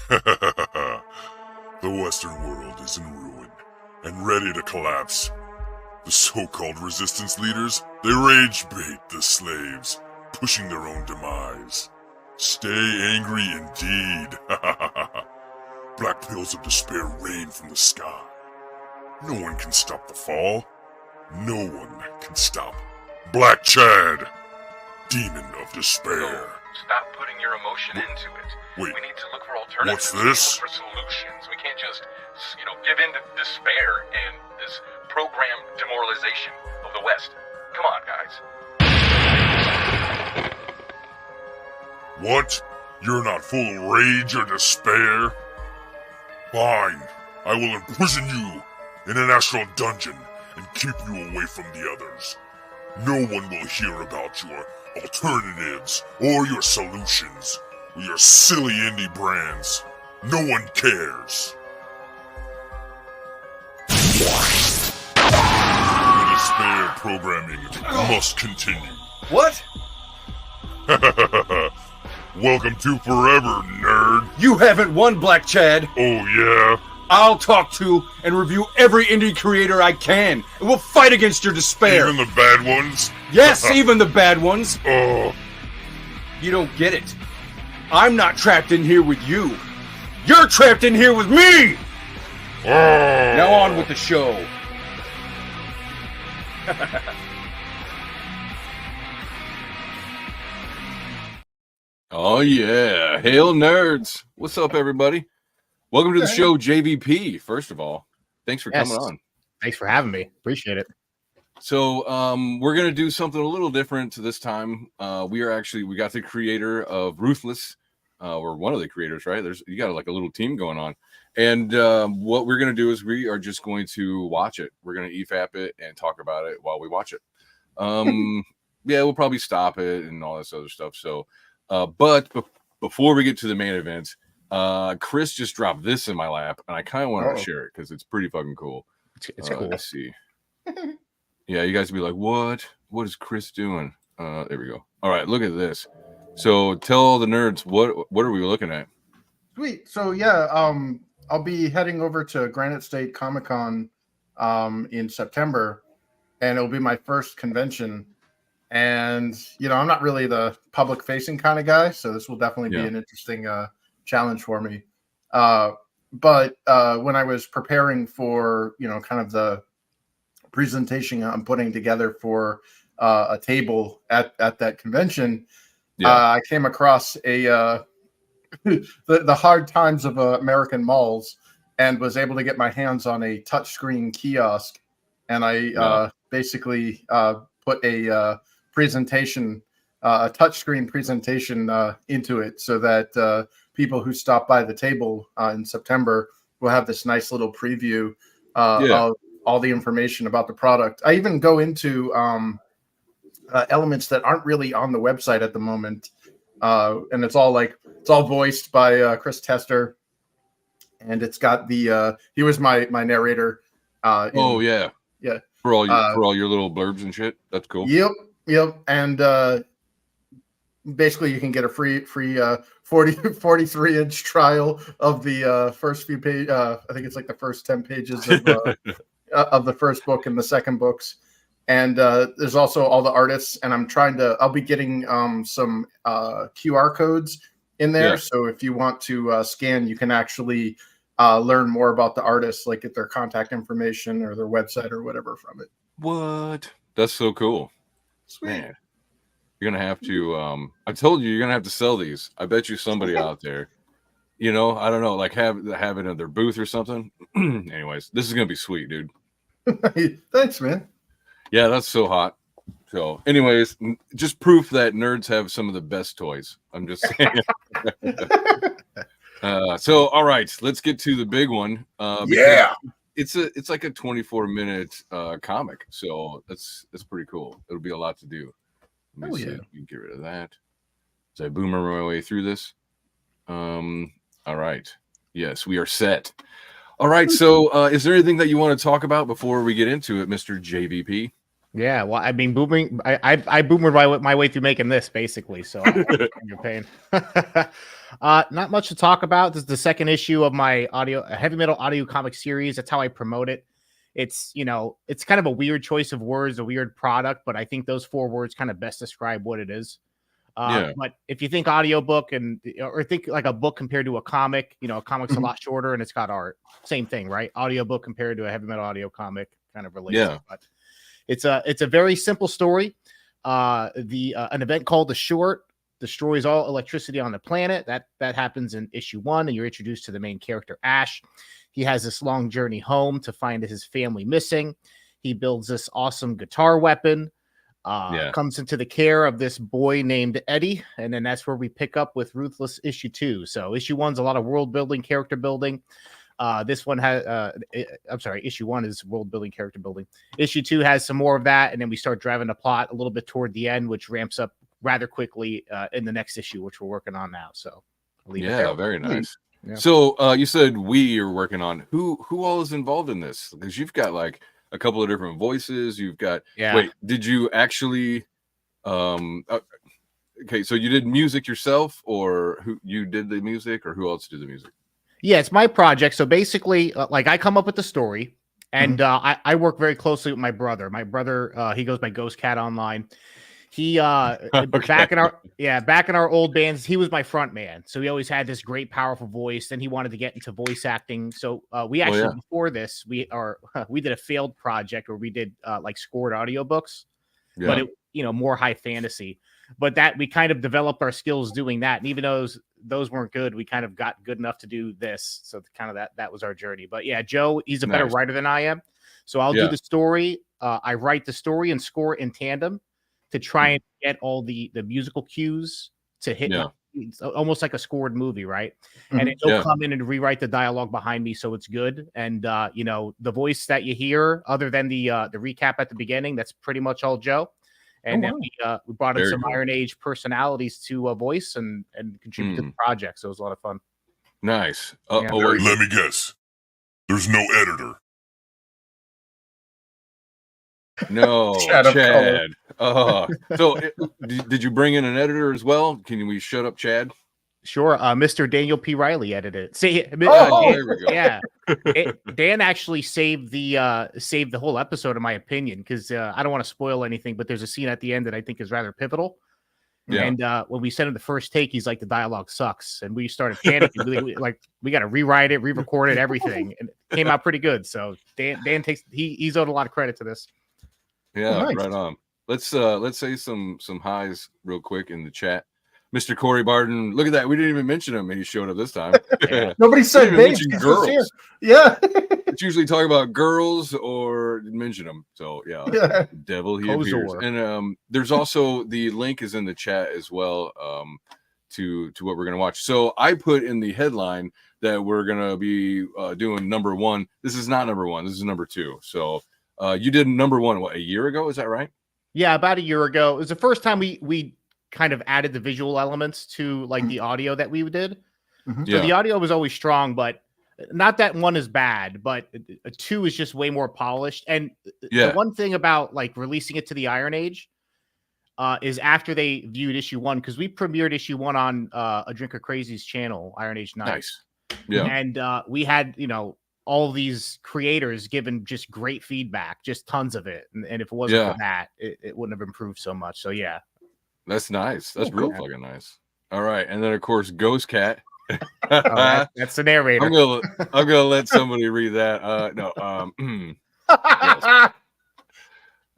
The Western world is in ruin and ready to collapse. The so-called resistance leaders, they rage bait the slaves, pushing their own demise. Stay angry indeed. Black pills of despair rain from the sky. No one can stop the fall. No one can stop Black Chad, demon of despair. Stop putting your emotion into it. Wait, we need to look for alternatives. what's this? Look for solutions. We can't just, give in to despair and this program demoralization of the West. Come on, guys. What? You're not full of rage or despair? Fine. I will imprison you in an astral dungeon and keep you away from the others. No one will hear about your alternatives or your solutions or your silly indie brands. No one cares. The despair programming must continue. What? Welcome to Forever, nerd. You haven't won, Black Chad. Oh, yeah? I'll talk to and review every indie creator I can, and we'll fight against your despair. Even the bad ones? Yes, even the bad ones. Oh. You don't get it. I'm not trapped in here with you. You're trapped in here with me! Oh. Now on with the show. Oh yeah, hail nerds. What's up, everybody? Welcome to the show, JVP. First of all, thanks for coming on. Thanks for having me. Appreciate it. So we're gonna do something a little different this time. We got the creator of Ruthless, or one of the creators, right? You got like a little team going on. And what we're gonna do is we are just going to watch it. We're gonna efapp it and talk about it while we watch it. Yeah, we'll probably stop it and all this other stuff. So but before we get to the main event, Chris just dropped this in my lap, and I kind of want to share it because it's pretty fucking cool. It's cool. Let's see. Yeah, you guys will be like, what? What is Chris doing? There we go. All right, look at this. So tell all the nerds, what are we looking at? Sweet. So yeah, I'll be heading over to Granite State Comic-Con in September, and it'll be my first convention. And I'm not really the public-facing kind of guy, so this will definitely be an interesting challenge for me. But when I was preparing for kind of the presentation I'm putting together for a table at that convention, I came across the hard times of American malls and was able to get my hands on a touchscreen kiosk, and I basically put a presentation, a touchscreen presentation into it, so that people who stop by the table in September will have this nice little preview of all the information about the product. I even go into elements that aren't really on the website at the moment, and it's all voiced by Chris Tester, and it's got he was my narrator. Yeah, for all your little blurbs and shit. That's cool. Yep, and basically you can get a free 43-inch trial of the first few pages. I think it's like the first 10 pages of the first book and the second books. And there's also all the artists, and I'll be getting some QR codes in there. Yeah. So if you want to scan, you can actually learn more about the artists, like get their contact information or their website or whatever from it. What? That's so cool. Sweet. Man, you're gonna have to I told you, you're gonna have to sell these. I bet you somebody out there, I don't know, like have it in their booth or something. Anyways, this is gonna be sweet, dude. Thanks, man. Yeah, that's so hot. So anyways, just proof that nerds have some of the best toys. I'm just saying. So all right, let's get to the big one. It's like a 24-minute comic, so that's pretty cool. It'll be a lot to do. Let me see. You can get rid of that. As I boomer my way through this. All right. Yes, we are set. All right. So, is there anything that you want to talk about before we get into it, Mr. JVP? Yeah, well, I mean, booming. I boomered my way through making this basically. So I understand your pain. Not much to talk about. This is the second issue of my heavy metal audio comic series. That's how I promote it. It's it's kind of a weird choice of words, a weird product, but I think those 4 words kind of best describe what it is. Yeah. But if you think audiobook or think like a book compared to a comic, a comic's a lot shorter and it's got art. Same thing, right? Audiobook compared to a heavy metal audio comic kind of relates. Yeah. But it's a very simple story. An event called The Short destroys all electricity on the planet. That happens in issue 1, and you're introduced to the main character, Ash. He has this long journey home to find his family missing. He builds this awesome guitar weapon. Comes into the care of this boy named Eddie, and then that's where we pick up with Ruthless issue 2. So issue 1's a lot of world building, character building. This one has issue 1 is world building, character building. Issue 2 has some more of that, and then we start driving the plot a little bit toward the end, which ramps up rather quickly in the next issue, which we're working on now. So I'll leave it there. Very nice. Yeah. So you said you're working on who all is involved in this? Because you've got like a couple of different voices. You've got wait, did you actually okay, so you did music yourself, or who you did the music, or who else did the music? Yeah, it's my project. So basically, like I come up with the story, and I work very closely with my brother. My brother, he goes by Ghost Cat online. He back in our old bands, he was my front man. So he always had this great, powerful voice. Then he wanted to get into voice acting. So we actually before this, we did a failed project where we did like scored audiobooks, but it more high fantasy. But that we kind of developed our skills doing that, and even though those weren't good, we kind of got good enough to do this. So kind of that was our journey. But yeah, Joe, he's a better writer than I am. So I'll do the story. I write the story and score in tandem to try and get all the musical cues to hit. It's almost like a scored movie, right? And he'll come in and rewrite the dialogue behind me so it's good. And the voice that you hear, other than the recap at the beginning, that's pretty much all Joe. And then we brought in some Iron Age personalities to voice and contribute to the project. So it was a lot of fun. Nice. Let me guess. There's no editor. No, Chad. So did you bring in an editor as well? Can we shut up Chad? Sure. Mr. Daniel P. Riley edited it. See, there we go. Yeah. Dan actually saved the whole episode, in my opinion, because I don't want to spoil anything, but there's a scene at the end that I think is rather pivotal. Yeah. And when we sent him the first take, he's like, the dialogue sucks. And we started panicking. we got to rewrite it, re-record it, everything. And it came out pretty good. So Dan he's owed a lot of credit to this. Yeah, nice. Right on. Let's say some highs real quick in the chat. Mr. Corey Barton, look at that. We didn't even mention him, and he showed up this time. Nobody said babes. Girls. Yeah. It's usually talk about girls or mention them. So yeah. Devil he appears. And there's also the link is in the chat as well to what we're gonna watch. So I put in the headline that we're gonna be doing number 1. This is not number 1. This is number 2. So you did number 1 a year ago? Is that right? Yeah, about a year ago. It was the first time we kind of added the visual elements to like the audio that we did. So the audio was always strong, but not that 1 is bad, but 2 is just way more polished. And the one thing about like releasing it to the Iron Age is after they viewed issue 1, because we premiered issue 1 on A Drink of Crazy's channel, Iron Age Nice. Yeah. And we had, all these creators given just great feedback, just tons of it. And if it wasn't for that, it wouldn't have improved so much. So yeah. That's nice. That's real fucking nice. All right. And then of course Ghost Cat. That's the narrator. I'm gonna let somebody read that.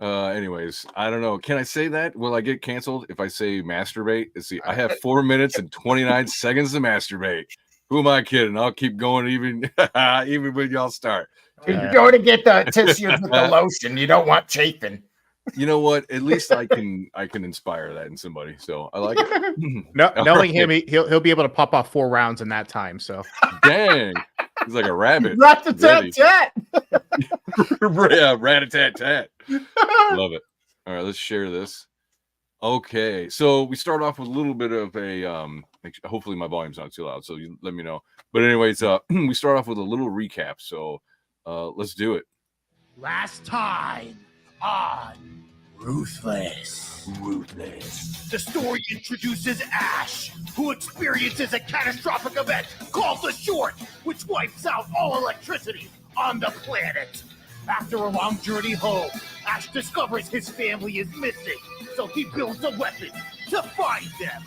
Anyways, I don't know. Can I say that? Will I get canceled if I say masturbate? Let's see. I have 4 minutes and 29 seconds to masturbate. Who am I kidding? I'll keep going even when y'all start. You're going to get the tissues with the lotion. You don't want chafing. You know what? At least I can inspire that in somebody. So I like it. Knowing him, he'll be able to pop off 4 rounds in that time. So dang, he's like a rabbit. Rat-a-tat-tat. Yeah, rat-a-tat-tat. Love it. All right, let's share this. Okay, so we start off with a little bit of a hopefully my volume's not too loud, so you let me know. But anyways, we start off with a little recap. So let's do it. Last time on Ruthless. The story introduces Ash, who experiences a catastrophic event called the Short, which wipes out all electricity on the planet. After a long journey home, Ash discovers his family is missing, so he builds a weapon to find them.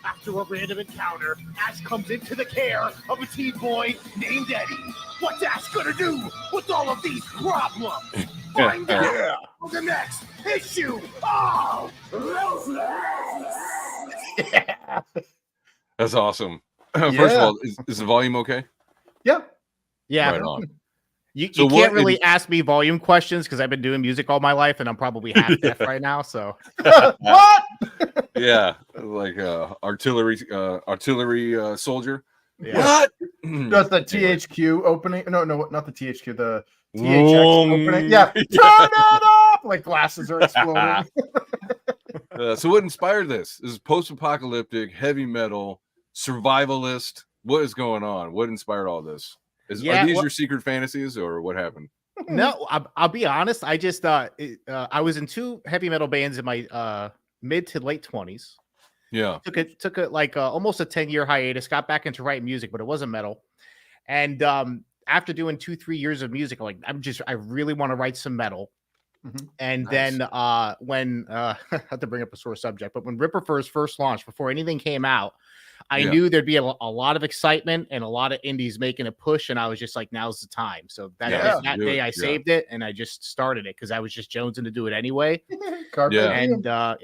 After a random encounter, Ash comes into the care of a teen boy named Eddie. What's Ash gonna do with all of these problems? Find out on the next issue of Ruthless. That's awesome. First of all, is the volume okay? Yeah. Yeah. Right on. You So can't what really is- ask me volume questions because I've been doing music all my life and I'm probably half deaf right now. So What? Yeah, like artillery soldier. yeah. What? Does the Anyway. THQ opening? No, not the THQ. The THX Wrong. opening. Yeah. Turn it up! Like glasses are exploding. So what inspired this? This is post-apocalyptic, heavy metal, survivalist. What is going on? What inspired all this? Are these your secret fantasies or what happened? No, I'll be honest. I just I was in 2 heavy metal bands in my mid to late 20s. Yeah. Took it like almost a 10-year hiatus. Got back into writing music, but it wasn't metal. And after doing 2-3 years of music, I'm like, I really want to write some metal. Mhm. And Nice. then when I have to bring up a sore subject, but when Ripper first launched, before anything came out, I Yeah. knew there'd be a lot of excitement and a lot of indies making a push, and I was just like, now's the time. So that Do day it. I saved it and I just started it because I was just jonesing to do it anyway. Carpe Yeah. diem. And that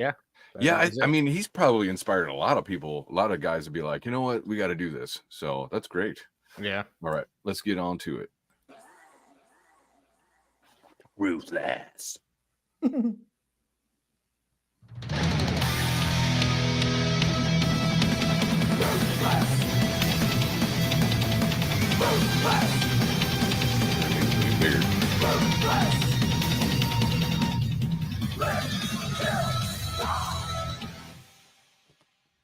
Yeah, was I it. mean, he's probably inspired a lot of people, a lot of guys to be like, you know what, we got to do this. So that's great. Yeah. All right, let's get on to it. Ruthless. Bigger.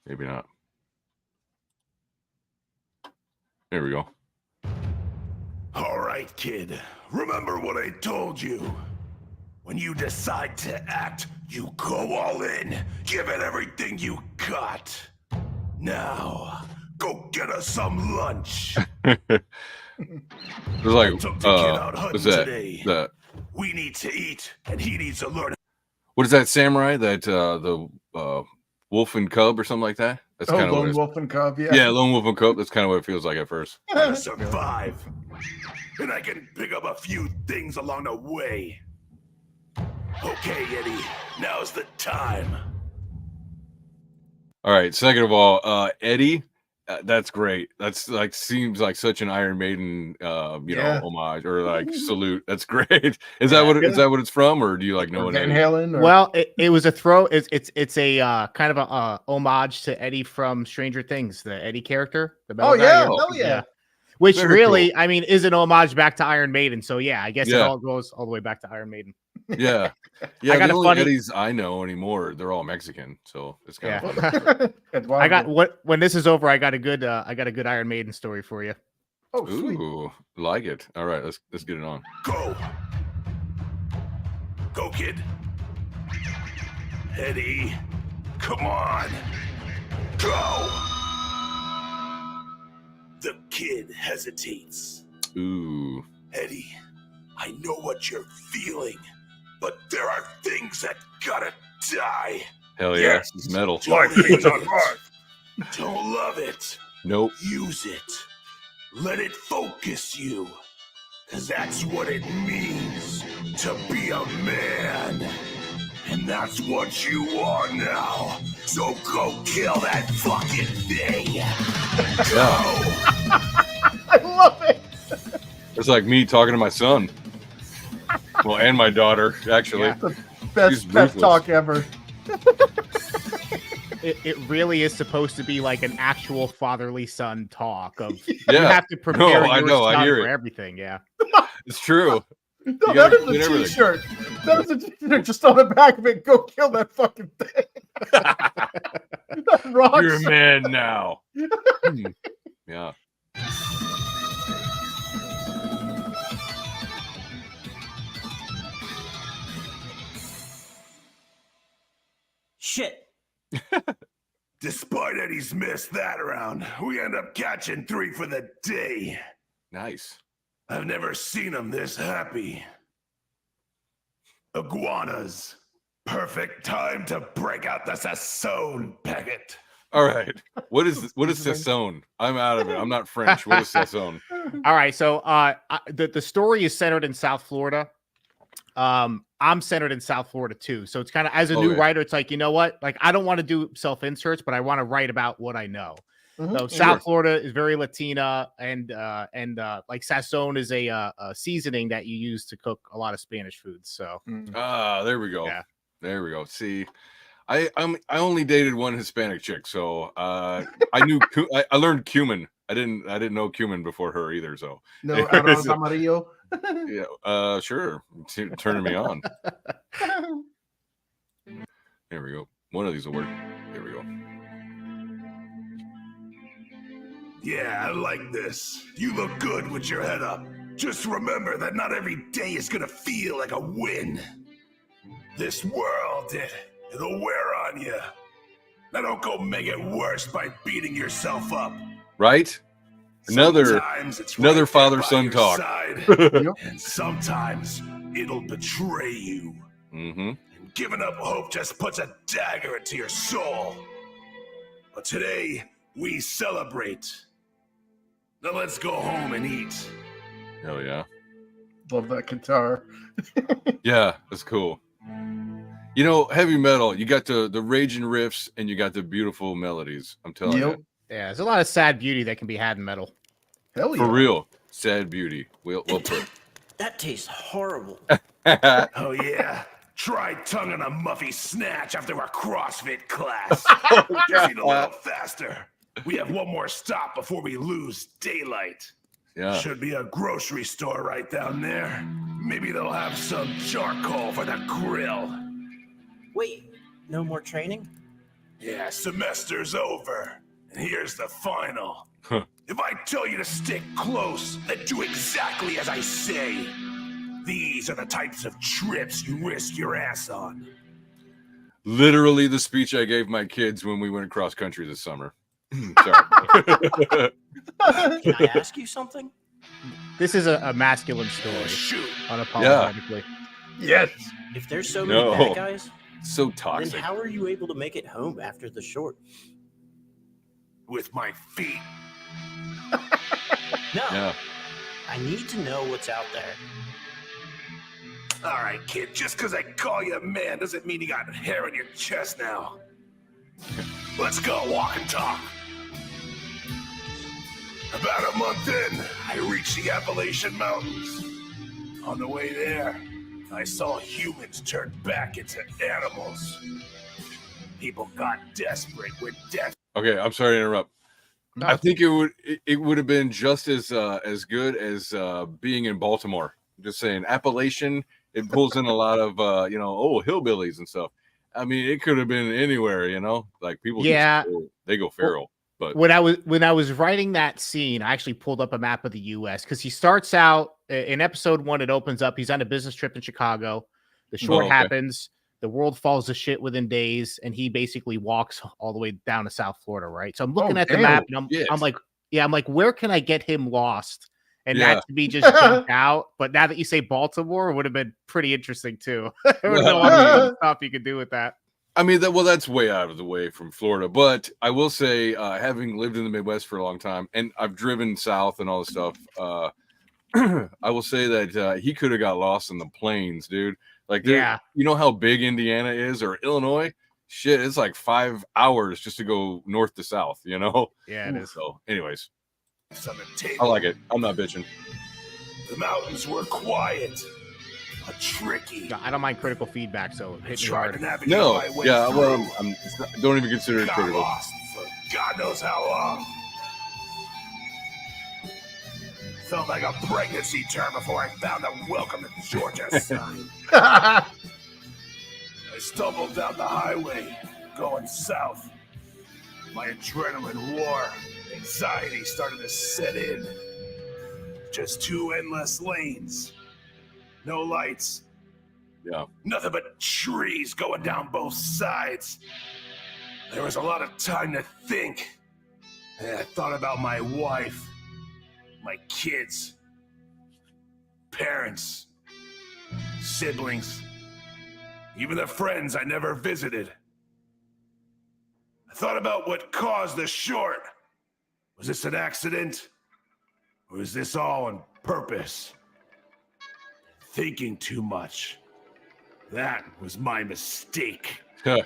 Maybe not. There we go. All right, kid. Remember what I told you. When you decide to act, you go all in. Give it everything you got. Now, go get us some lunch. It was like, Took the kid out hunting what's that? today. The We need to eat, and he needs to learn. what is that samurai? That the wolf and cub or something like that? That's Oh, kind of what Lone it's, Wolf and Cub. Yeah. yeah, lone wolf and cub. That's kind of what it feels like at first. How to survive. And I can pick up a few things along the way. Okay, Eddie, now's the time. All right. Second of all, Eddie, that's great. That's like seems like such an Iron Maiden, Yeah. homage or like salute. That's great. Is that what is that what it's from, or do you like know Or what Van Eddie? Halen. Or... Well, it was a throw. It's a kind of a homage to Eddie from Stranger Things, the Eddie character. The metal Oh guy, yeah, Oh, hell yeah. Which Very really, I mean, is an homage back to Iron Maiden. So yeah, I guess it Yeah. all goes all the way back to Iron Maiden. Yeah, yeah. I got the a only funny- Eddies I know anymore, they're all Mexican, so it's kind of Yeah. funny. I got when this is over, I got a good Iron Maiden story for you. Oh, sweet. Ooh, like it. All right, let's get it on. Go. Go, kid. Eddie, come on. Go. The kid hesitates. Ooh, Eddie, I know what you're feeling, but there are things that gotta die. hell yeah, Yes. it's metal. Don't hate it. Don't love it. Nope. Use it. Let it focus you. Cause that's what it means to be a man. And that's what you are now. So go kill that fucking thing. Go. I love it. It's like me talking to my son. Well, and my daughter, actually. Yeah. Best He's pep ruthless. talk ever. It really is supposed to be like an actual fatherly son talk of you Yeah, have to prepare I your know, I son hear for it. everything. Yeah. it's true. No, gotta that is clean a everything. t-shirt. That is a t-shirt just on the back of it. Go kill that fucking thing. That rocks. You're a man now. Hmm. Yeah. Shit. Despite Eddie's miss that round, we end up catching 3 for the day. Nice. I've never seen him this happy. Iguanas. Perfect time to break out the Sassone packet. All right. What is Sassone? I'm out of it. I'm not French. What is Sassone? All right, so the story is centered in South Florida. I'm centered in South Florida too. So it's kind of, as a new writer, it's like, you know what? Like, I don't want to do self-inserts, but I want to write about what I know. So South Florida is very Latina, and like Sazón is a seasoning that you use to cook a lot of Spanish foods. So there we go. Yeah. There we go. See, I only dated one Hispanic chick, so I learned cumin. I didn't know cumin before her either. So No, arroz amarillo. yeah, sure. Turning me on. There we go. One of these will work. There we go. Yeah, I like this. You look good with your head up. Just remember that not every day is gonna feel like a win. This world, it'll wear on you. Now don't go make it worse by beating yourself up. Right? Another father-son talk. And sometimes it'll betray you. Mm-hmm. And giving up hope just puts a dagger into your soul. But today, we celebrate. Now let's go home and eat. Hell yeah. Love that guitar. Yeah, that's cool. You know, heavy metal, you got the raging riffs and you got the beautiful melodies. I'm telling you. Yeah, there's a lot of sad beauty that can be had in metal. Hell yeah. For real. Sad beauty. Well put. That tastes horrible. Oh yeah. Try tonguing a muffy snatch after a CrossFit class. Just eat a little faster. We have one more stop before we lose daylight. Yeah. Should be a grocery store right down there. Maybe they'll have some charcoal for the grill. Wait, no more training? Yeah, semester's over. And here's the final. If I tell you to stick close, then do exactly as I say. These are the types of trips you risk your ass on. Literally the speech I gave my kids when we went across country this summer. Sorry. Can I ask you something? This is a masculine story. Shoot. Unapologetically. Yes. If there's so many bad guys, So then toxic. how are you able to make it home after the short? With my feet. No, Yeah. I need to know what's out there. All right, kid, just because I call you a man doesn't mean you got hair on your chest now. Let's go walk and talk. About a month in, I reached the Appalachian Mountains. On the way there, I saw humans turn back into animals. People got desperate when death. Okay, I'm sorry to interrupt. No. I think it would have been just as good as being in Baltimore. Just saying, Appalachian, it pulls in a lot of hillbillies and stuff. I mean, it could have been anywhere, like people. Yeah. They go feral. But When I was writing that scene, I actually pulled up a map of the U.S. because he starts out in episode 1. It opens up. He's on a business trip in Chicago. The short happens. The world falls to shit within days, and he basically walks all the way down to South Florida. Right. So I'm looking at the map, and I'm like, where can I get him lost? And that to be just jumped out. But now that you say Baltimore, it would have been pretty interesting too. There was a lot of stuff you could do with that. I mean, that's way out of the way from Florida. But I will say, having lived in the Midwest for a long time, and I've driven south and all this stuff, I will say that he could have got lost in the plains, dude. Like, you know how big Indiana is, or Illinois? Shit, it's like 5 hours just to go north to south, Yeah, it is. So, anyways, On the table. I like it. I'm not bitching. The mountains were quiet, but tricky. I don't mind critical feedback, so hit me Tried hard. to navigate No, my way yeah, through. well, don't even consider it Got critical. lost for God knows how long. Felt like a pregnancy term before I found a welcome to Georgia sign. I stumbled down the highway, going south. My adrenaline wore. Anxiety started to set in. Just 2 endless lanes. No lights. Yeah. Nothing but trees going down both sides. There was a lot of time to think. And I thought about my wife, my kids, parents, siblings, even the friends I never visited. I thought about what caused the short. Was this an accident? Or is this all on purpose? Thinking too much. That was my mistake. Yeah.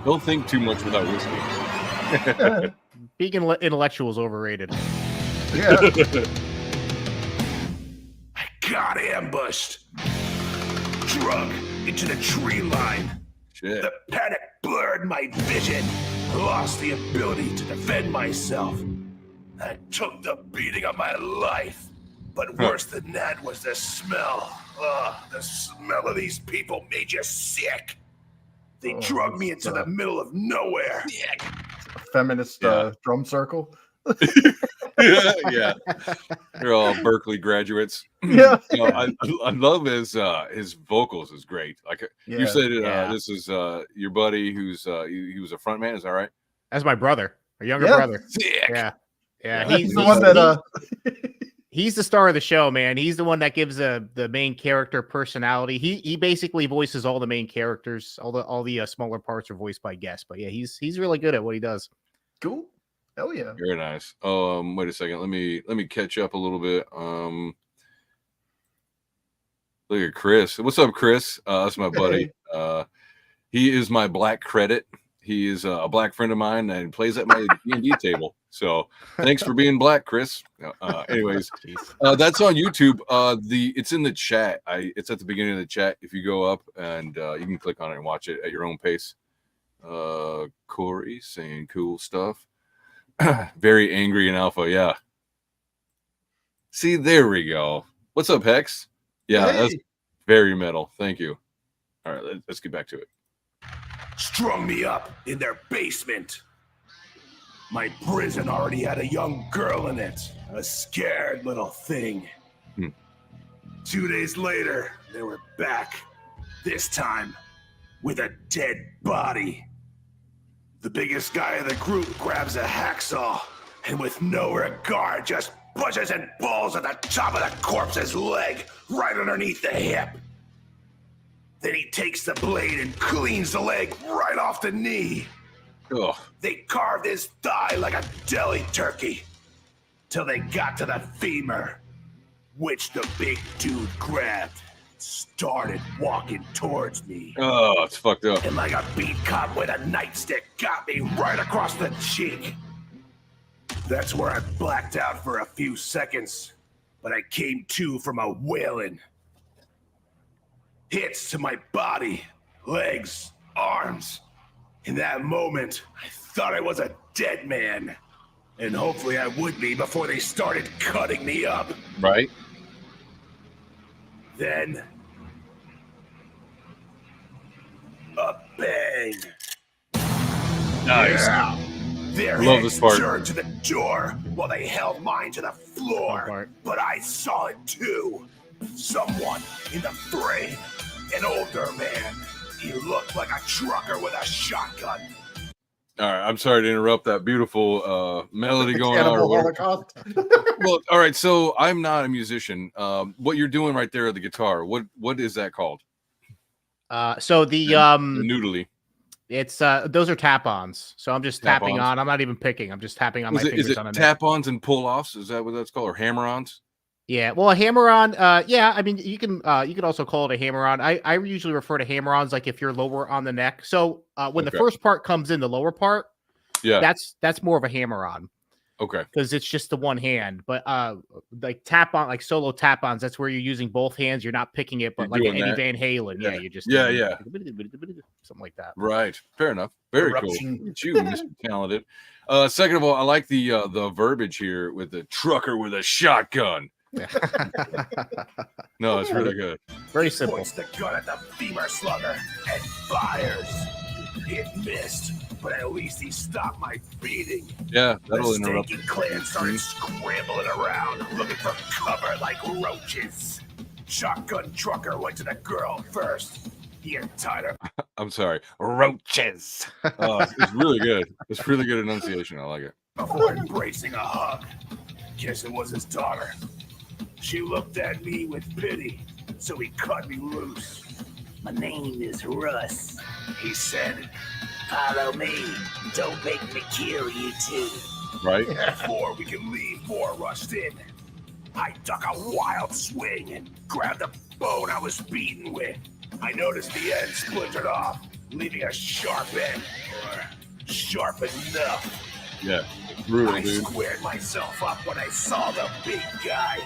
Don't think too much without whiskey. Being intellectual is overrated. Yeah. I got ambushed. Drug into the tree line. Shit. The panic blurred my vision. I lost the ability to defend myself. I took the beating of my life. But worse than that was the smell. The smell of these people made you sick. They drug me into the middle of nowhere. Feminist drum circle. Yeah. They're all Berkeley graduates. Yeah. I love his vocals is great. Like you said, this is your buddy who's he was a front man. Is that right? That's my brother, a younger brother. Sick. Yeah. He's the one that he's the star of the show, man. He's the one that gives the main character personality. He basically voices all the main characters. All the smaller parts are voiced by guests. But yeah, he's really good at what he does. cool. Hell yeah. Very nice. Wait a second. Let me catch up a little bit. Look at Chris. What's up, Chris? That's my buddy. He is my black credit. He is a black friend of mine and plays at my D&D table. So thanks for being black, Chris. Anyways, that's on YouTube. It's in the chat. It's at the beginning of the chat. If you go up and you can click on it and watch it at your own pace. Corey saying cool stuff. Very angry in alpha. Yeah. See, there we go. What's up, Hex? Yeah, that's very metal. Thank you. All right, let's get back to it. Strung me up in their basement. My prison already had a young girl in it, a scared little thing. 2 days later, they were back, this time with a dead body. The biggest guy in the group grabs a hacksaw and with no regard just pushes and pulls at the top of the corpse's leg right underneath the hip. Then he takes the blade and cleans the leg right off the knee. Ugh. They carved his thigh like a deli turkey till they got to the femur, which the big dude grabbed, started walking towards me. Oh, it's fucked up. And like a beat cop with a nightstick got me right across the cheek. That's where I blacked out for a few seconds, but I came to from a wailing. Hits to my body, legs, arms. In that moment, I thought I was a dead man. And hopefully I would be before they started cutting me up. Right. Then, a bang. Nice. Yeah. Their Love heads this part. turned to the door while they held mine to the floor. But I saw it too. Someone in the frame. An older man. He looked like a trucker with a shotgun. All right, I'm sorry to interrupt that beautiful melody going on. Cannibal or whatever. Holocaust. Well, all right, so I'm not a musician. What you're doing right there at the guitar, what is that called? So the noodly. it's those are tap-ons. So I'm just tapping Tap-ons. on. I'm not even picking. I'm just tapping on my Is fingers it on a neck. tap-ons and pull-offs? Is that what that's called, or hammer-ons? Yeah, well, a hammer-on, yeah, I mean, you can also call it a hammer-on. I usually refer to hammer-ons like if you're lower on the neck. So when the first part comes in, the lower part, Yeah. that's more of a hammer-on Okay. because it's just the one hand. But like tap-on, like solo tap-ons, that's where you're using both hands. You're not picking it, but You're like doing Eddie that. Van Halen, Yeah. you just Yeah. something like that. Right. Fair enough. Very Eruption. cool. Look at you, Mr. Talented. Second of all, I like the verbiage here with the trucker with a shotgun. No, it's really good. Very simple. Points the gun at the femur slugger and fires. It missed, but at least he stopped my beating. Yeah, that'll The interrupt. stinking clan started scrambling around, looking for cover like roaches. Shotgun trucker went to the girl first. He untied her I'm sorry, roaches. It's really good. It's really good enunciation. I like it. before embracing a hug. Guess it was his daughter. She looked at me with pity, so he cut me loose. My name is Russ. He said, Follow me. Don't make me kill you too. Right? before we could leave, more rushed in. I took a wild swing and grabbed the bone I was beaten with. I noticed the end splintered off, leaving a sharp end, or sharp enough. Yeah. Brutal, I dude. squared myself up when I saw the big guy.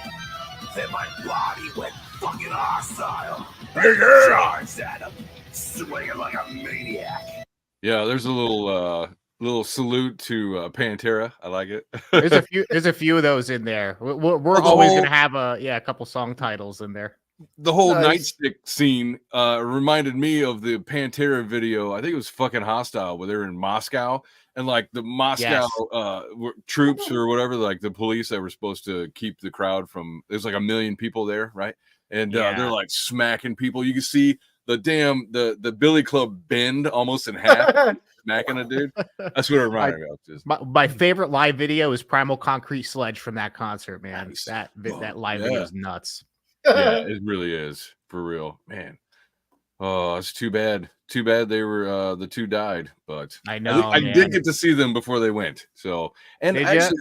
Then my body went fucking hostile. I charged at him, swinging like a maniac. Yeah, there's a little salute to Pantera. I like it. There's a few of those in there. We're always gonna have a couple song titles in there. The whole Nice. nightstick scene reminded me of the Pantera video. I think it was fucking Hostile, where they're in Moscow and like the Moscow troops or whatever, like the police that were supposed to keep the crowd from. There's like 1 million people there, right? And they're like smacking people. You can see the the Billy Club bend almost in half, smacking a dude. That's what it reminded me of. Just My favorite live video is Primal Concrete Sledge from that concert, man. Nice. That live video is nuts. yeah, it really is for real, man. Oh, it's too bad. Too bad they were the two died, but I know. I man. did get to see them before they went. So, and Did actually,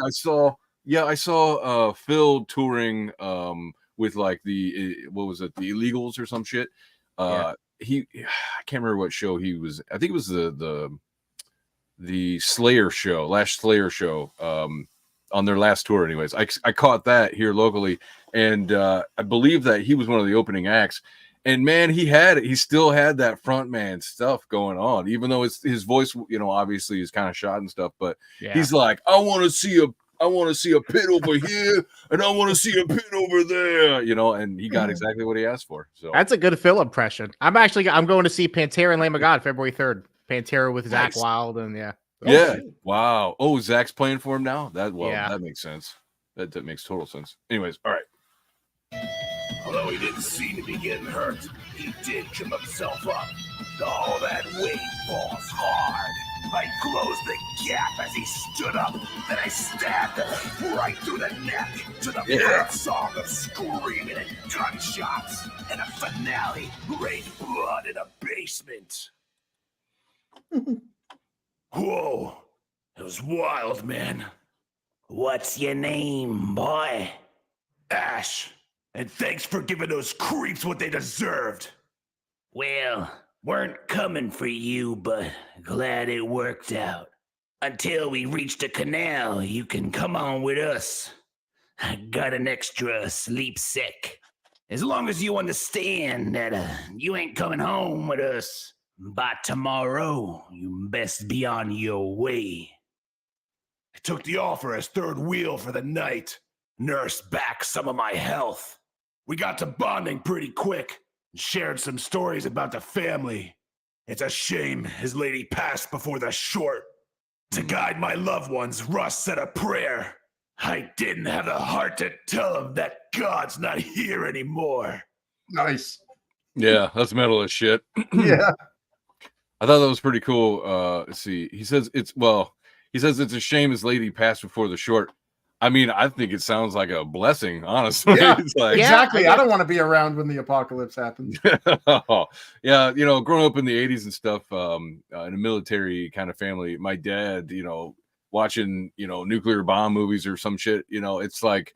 I saw Phil touring with like the what was it, the Illegals or some shit. I can't remember what show he was. I think it was the Slayer show, last Slayer show. On their last tour, anyways. I caught that here locally, and I believe that he was one of the opening acts. And man, he still had that frontman stuff going on, even though his voice, obviously is kind of shot and stuff. But he's like, I want to see a pit over here, and I want to see a pit over there, and he got exactly what he asked for. So That's a good Phil impression. I'm going to see Pantera and Lamb of God February 3rd. Pantera with Zach Wilde and Wow. Oh, Zach's playing for him now. That makes sense. That makes total sense. Anyways, all right. Although he didn't seem to be getting hurt, he did trim himself up. All that weight falls hard. I closed the gap as he stood up, then I stabbed him right through the neck to the bird song of screaming and gunshots, and a finale rained blood in a basement. Whoa, it was wild, man. What's your name, boy? Ash, and thanks for giving those creeps what they deserved. Well, weren't coming for you, but glad it worked out. Until we reach the canal, you can come on with us. I got an extra sleep sick. As long as you understand that you ain't coming home with us. By tomorrow, you best be on your way. I took the offer as third wheel for the night. Nursed back some of my health. We got to bonding pretty quick and shared some stories about the family. It's a shame his lady passed before the short. To guide my loved ones, Russ said a prayer. I didn't have the heart to tell him that God's not here anymore. Nice. Yeah, that's metal as shit. Yeah. I thought that was pretty cool. Let's see. He says it's a shame his lady passed before the short. I mean, I think it sounds like a blessing, honestly. Yeah, It's like, exactly. I don't want to be around when the apocalypse happens. yeah, growing up in the 80s and stuff, in a military kind of family, my dad, watching, nuclear bomb movies or some shit, it's like,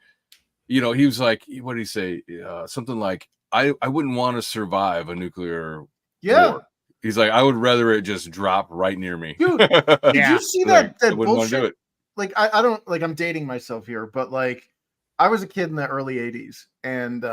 he was like, what did he say? Something like, I wouldn't want to survive a nuclear war. He's like, I would rather it just drop right near me. Dude, did you see that I wouldn't want to do bullshit? it. Like, I don't, like, I'm dating myself here, but like, I was a kid in the early 80s, and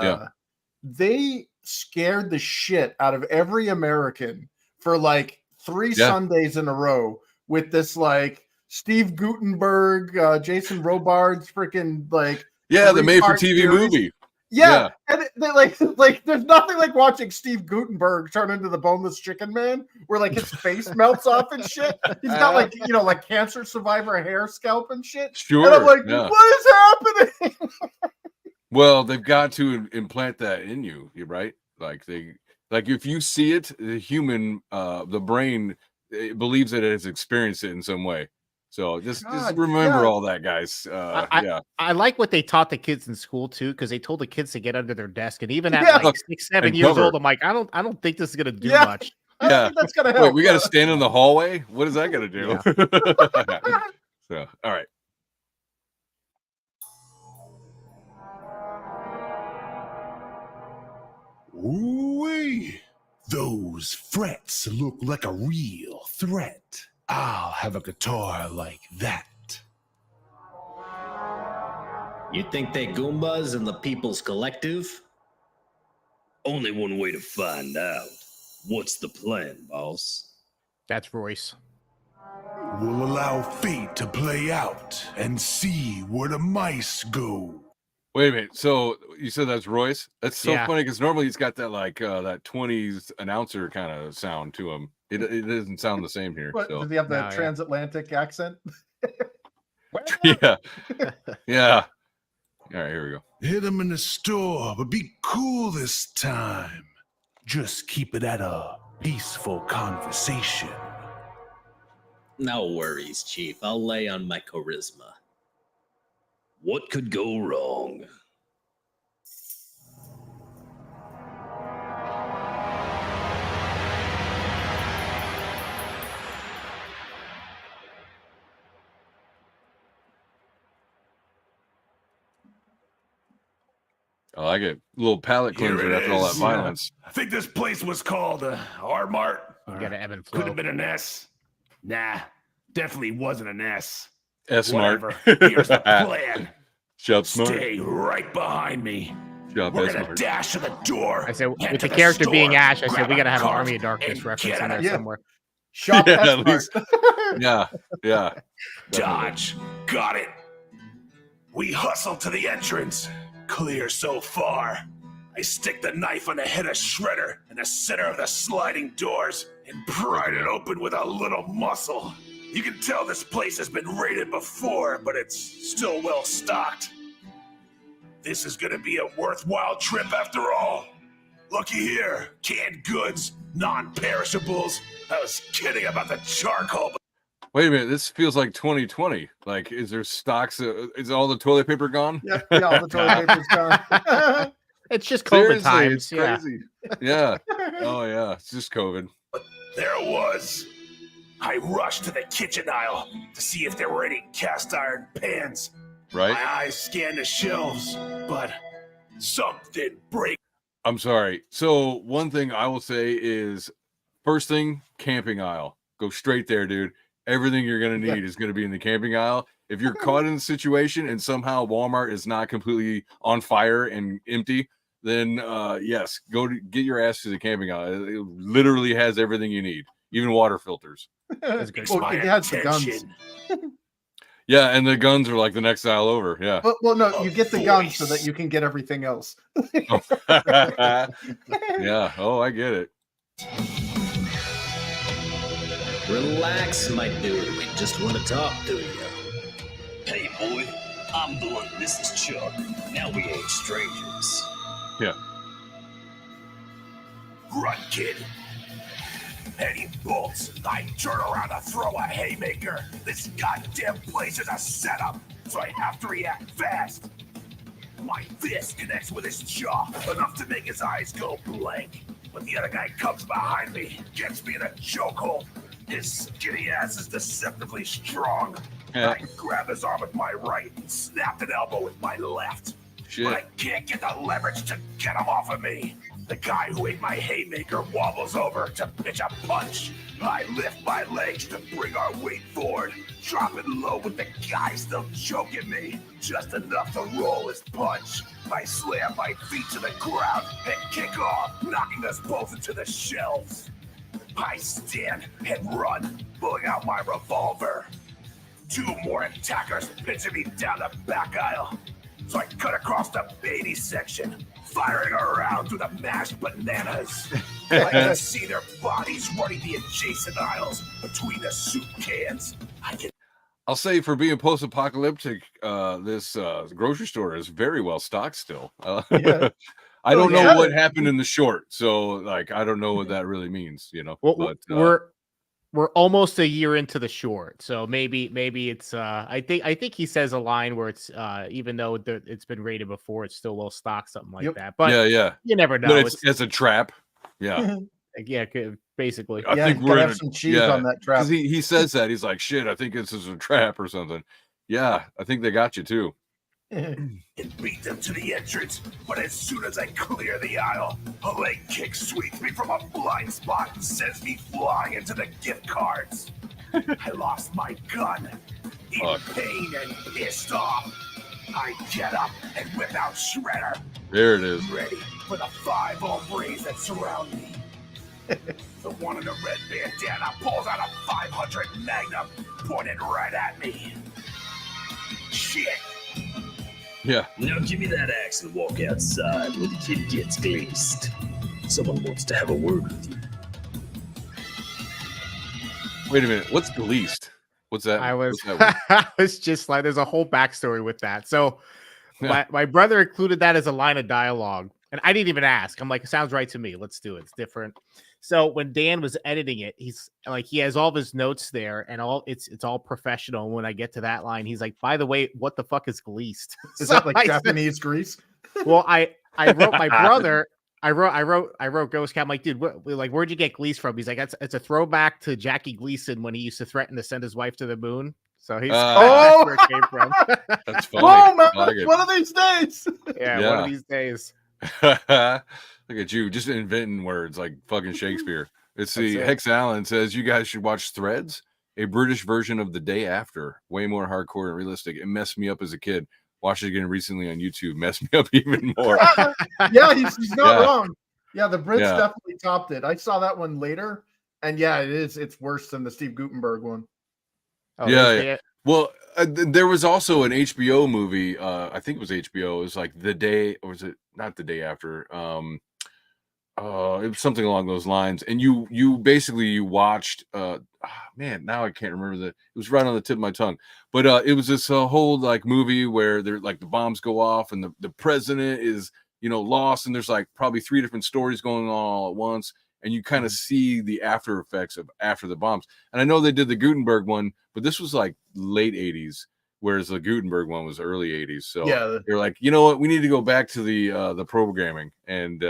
they scared the shit out of every American for like 3 Sundays in a row with this like Steve Guttenberg, Jason Robards freaking like the made-for-TV series. movie. Yeah. And they like there's nothing like watching Steve Guttenberg turn into the boneless chicken man where like his face melts off and shit. He's got like, like cancer survivor hair scalp and shit. Sure. And I'm like, what is happening? Well, they've got to implant that in you, right? Like if you see it, the human, the brain believes that it has experienced it in some way. So just God, remember yeah. all that, guys. Yeah. I like what they taught the kids in school too, because they told the kids to get under their desk, and even at Yeah. like 6, 7 And years cover. old, I'm like, I don't think this is gonna do Yeah. much. I don't Yeah. think that's gonna help. Wait, we got to stand in the hallway. What is that gonna do? So, all right. Ooh-wee. Those frets look like a real threat. I'll have a guitar like that. You think they Goombas in the People's Collective? Only one way to find out. What's the plan, boss? That's Royce. We'll allow fate to play out and see where the mice go. Wait a minute. So you said that's Royce? That's so Yeah. funny because normally he's got that like that 20s announcer kind of sound to him. It doesn't sound the same here. What, So does he have the No, yeah. transatlantic accent? yeah. Yeah. All right, here we go. Hit 'em in the store, but be cool this time. Just keep it at a peaceful conversation. No worries, Chief. I'll lay on my charisma. What could go wrong? I like it. A little palate Here cleanser it after all that is. violence. I think this place was called R-Mart. You got to ebb and Could flow. have been an S. Nah, definitely wasn't an S. S-Smart. Whatever. Here's the plan. Shop smart. Stay right behind me. Shop We're gonna S-Smart. dash to the door. I said, get with to the character being store, Ash, I said grab we got to have an cart, Army of Darkness and reference get in out there of Yeah. somewhere. Shop Yeah, at S-Mart. least. Yeah. Yeah. Dodge. Got it. We hustle to the entrance. Clear so far. I stick the knife on the head of Shredder in the center of the sliding doors and pry it open with a little muscle. You can tell this place has been raided before, but it's still well stocked. This is gonna be a worthwhile trip after all. Looky here, canned goods, non-perishables. I was kidding about the charcoal, but Wait a minute. This feels like 2020. Like, is there stocks? Is all the toilet paper gone? Yeah, all the toilet paper's gone. It's just COVID Seriously, times. it's Yeah. crazy. Yeah. Oh, yeah. It's just COVID. there it was. I rushed to the kitchen aisle to see if there were any cast iron pans. Right? My eyes scanned the shelves, but something break. I'm sorry. So one thing I will say is, first thing, camping aisle. Go straight there, dude. Everything you're gonna need is gonna be in the camping aisle. If you're caught in a situation and somehow Walmart is not completely on fire and empty, then yes, get your ass to the camping aisle. It literally has everything you need, even water filters. That's good. Well, it has the guns. Yeah, and the guns are like the next aisle over. Yeah. Well, no, you get the guns so that you can get everything else. Yeah. Oh, I get it. Relax, my dude. We just want to talk to you. Hey, boy. I'm Blunt. This is Chuck. Now we ain't strangers. Yeah. Run, kid. And he bolts. I turn around to throw a haymaker. This goddamn place is a setup, so I have to react fast. My fist connects with his jaw, enough to make his eyes go blank. But the other guy comes behind me, gets me in a chokehold. His skinny ass is deceptively strong. I grab his arm with my right and snap an elbow with my left. Shit. But I can't get the leverage to get him off of me. The guy who ate my haymaker wobbles over to pitch a punch. I lift my legs to bring our weight forward, dropping low with the guy still choking me. Just enough to roll his punch. I slam my feet to the ground and kick off, knocking us both into the shelves. I stand and run, pulling out my revolver. Two more attackers pinching me down the back aisle. So I cut across the baby section, firing around through the mashed bananas. I can see their bodies running the adjacent aisles between the soup cans. I'll say for being post-apocalyptic, this grocery store is very well stocked still. Yeah. I don't yeah. know what happened in the short, so like I don't know what that really means, Well, But we're almost a year into the short, so maybe it's. I think he says a line where it's even though it's been rated before, it's still well stocked, something like that. But yeah, you never but know. it's a trap. Yeah, Yeah, basically. I Yeah, think you we're gotta in have some cheese on that trap. because he says that he's like, shit, I think this is a trap or something. Yeah, I think they got you too. And beat them to the entrance, but as soon as I clear the aisle, a leg kick sweeps me from a blind spot and sends me flying into the gift cards. I lost my gun. In pain and pissed off, I get up and whip out Shredder, There it is. ready for the 5 hombres that surround me. The one in the red bandana pulls out a 500 Magnum, pointed right at me. Shit! Yeah. Now give me that axe and walk outside where the kid gets glazed. Someone wants to have a word with you. Wait a minute. What's the least? What's that? I was What's that word? I was just like, there's a whole backstory with that. So my brother included that as a line of dialogue, and I didn't even ask. I'm like, it sounds right to me. Let's do it. It's different. So when Dan was editing it, he's like, he has all of his notes there, and it's all professional. When I get to that line, he's like, by the way, what the fuck is gleased? Is So that like I Japanese grease? well, I wrote my brother. I wrote Ghost Cat. I'm like, dude, where'd you get Glease from? He's like, it's a throwback to Jackie Gleason when he used to threaten to send his wife to the moon. So he's that's where it came from. That's funny. Whoa, man! I like it. One of these days. Yeah, one of these days. Look at you, just inventing words like fucking Shakespeare. Let's see. it. Hex Allen says you guys should watch Threads, a British version of The Day After. Way more hardcore and realistic. It messed me up as a kid. Watched it again recently on YouTube. Messed me up even more. Yeah, he's not Yeah. wrong. Yeah, the Brits Yeah. definitely topped it. I saw that one later, and yeah, it is. It's worse than the Steve Gutenberg one. Oh, Yeah. Well, there was also an HBO movie. I think it was HBO. It was like The Day, or was it not The Day After? It was something along those lines. And you basically watched. Man, now I can't remember it was right on the tip of my tongue. But it was this whole like movie where they're like the bombs go off and the president is lost, and there's like probably 3 different stories going on all at once. And you kind of see the after effects of after the bombs. And I know they did the Gutenberg one, but this was like late 80s, whereas the Gutenberg one was early 80s. So Yeah. they're like, you know what? We need to go back to the programming. And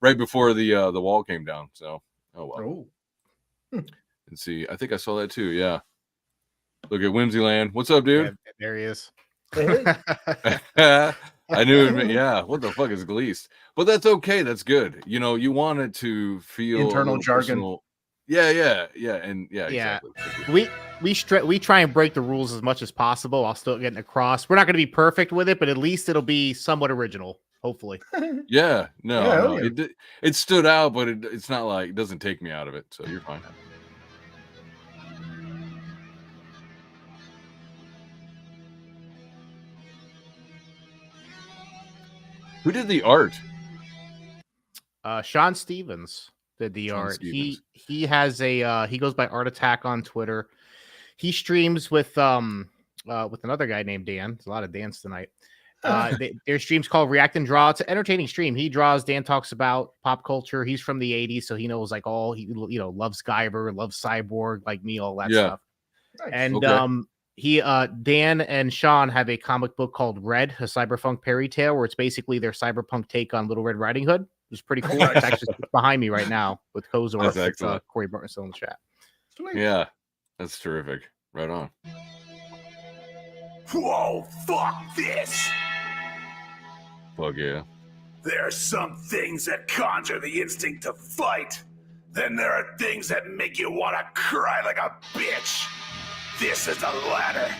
right before the wall came down. So, oh well. Oh, And see, I think I saw that too. Yeah. Look at Whimsyland. What's up, dude? Yeah, there he is. hey. I knew it. Yeah. What the fuck is Gleased? But that's okay. That's good. You want it to feel Internal a little jargon. personal. Yeah. And yeah, Yeah. exactly. We try and break the rules as much as possible while still getting across. We're not going to be perfect with it, but at least it'll be somewhat original, hopefully. Yeah. No. Yeah, no. yeah. It stood out, but it's not like it doesn't take me out of it. So you're fine. Who did the art? Sean Stevens did the Sean art. Stevens. He has a he goes by Art Attack on Twitter. He streams with another guy named Dan. There's a lot of Dans tonight. Their stream's called React and Draw. It's an entertaining stream. He draws. Dan talks about pop culture. He's from the 80s, so he knows like all he loves Guyver, loves Cyborg, like me, all that stuff. Nice. And Okay. Dan and Sean have a comic book called Red, a cyberpunk fairy tale, where it's basically their cyberpunk take on Little Red Riding Hood. It's pretty cool. It's actually behind me right now with Kozor. That's excellent. Corey Burton still in the chat. Sweet. Yeah. That's terrific. Right on. Whoa, fuck this! Fuck yeah. There are some things that conjure the instinct to fight. Then there are things that make you want to cry like a bitch. This is the latter.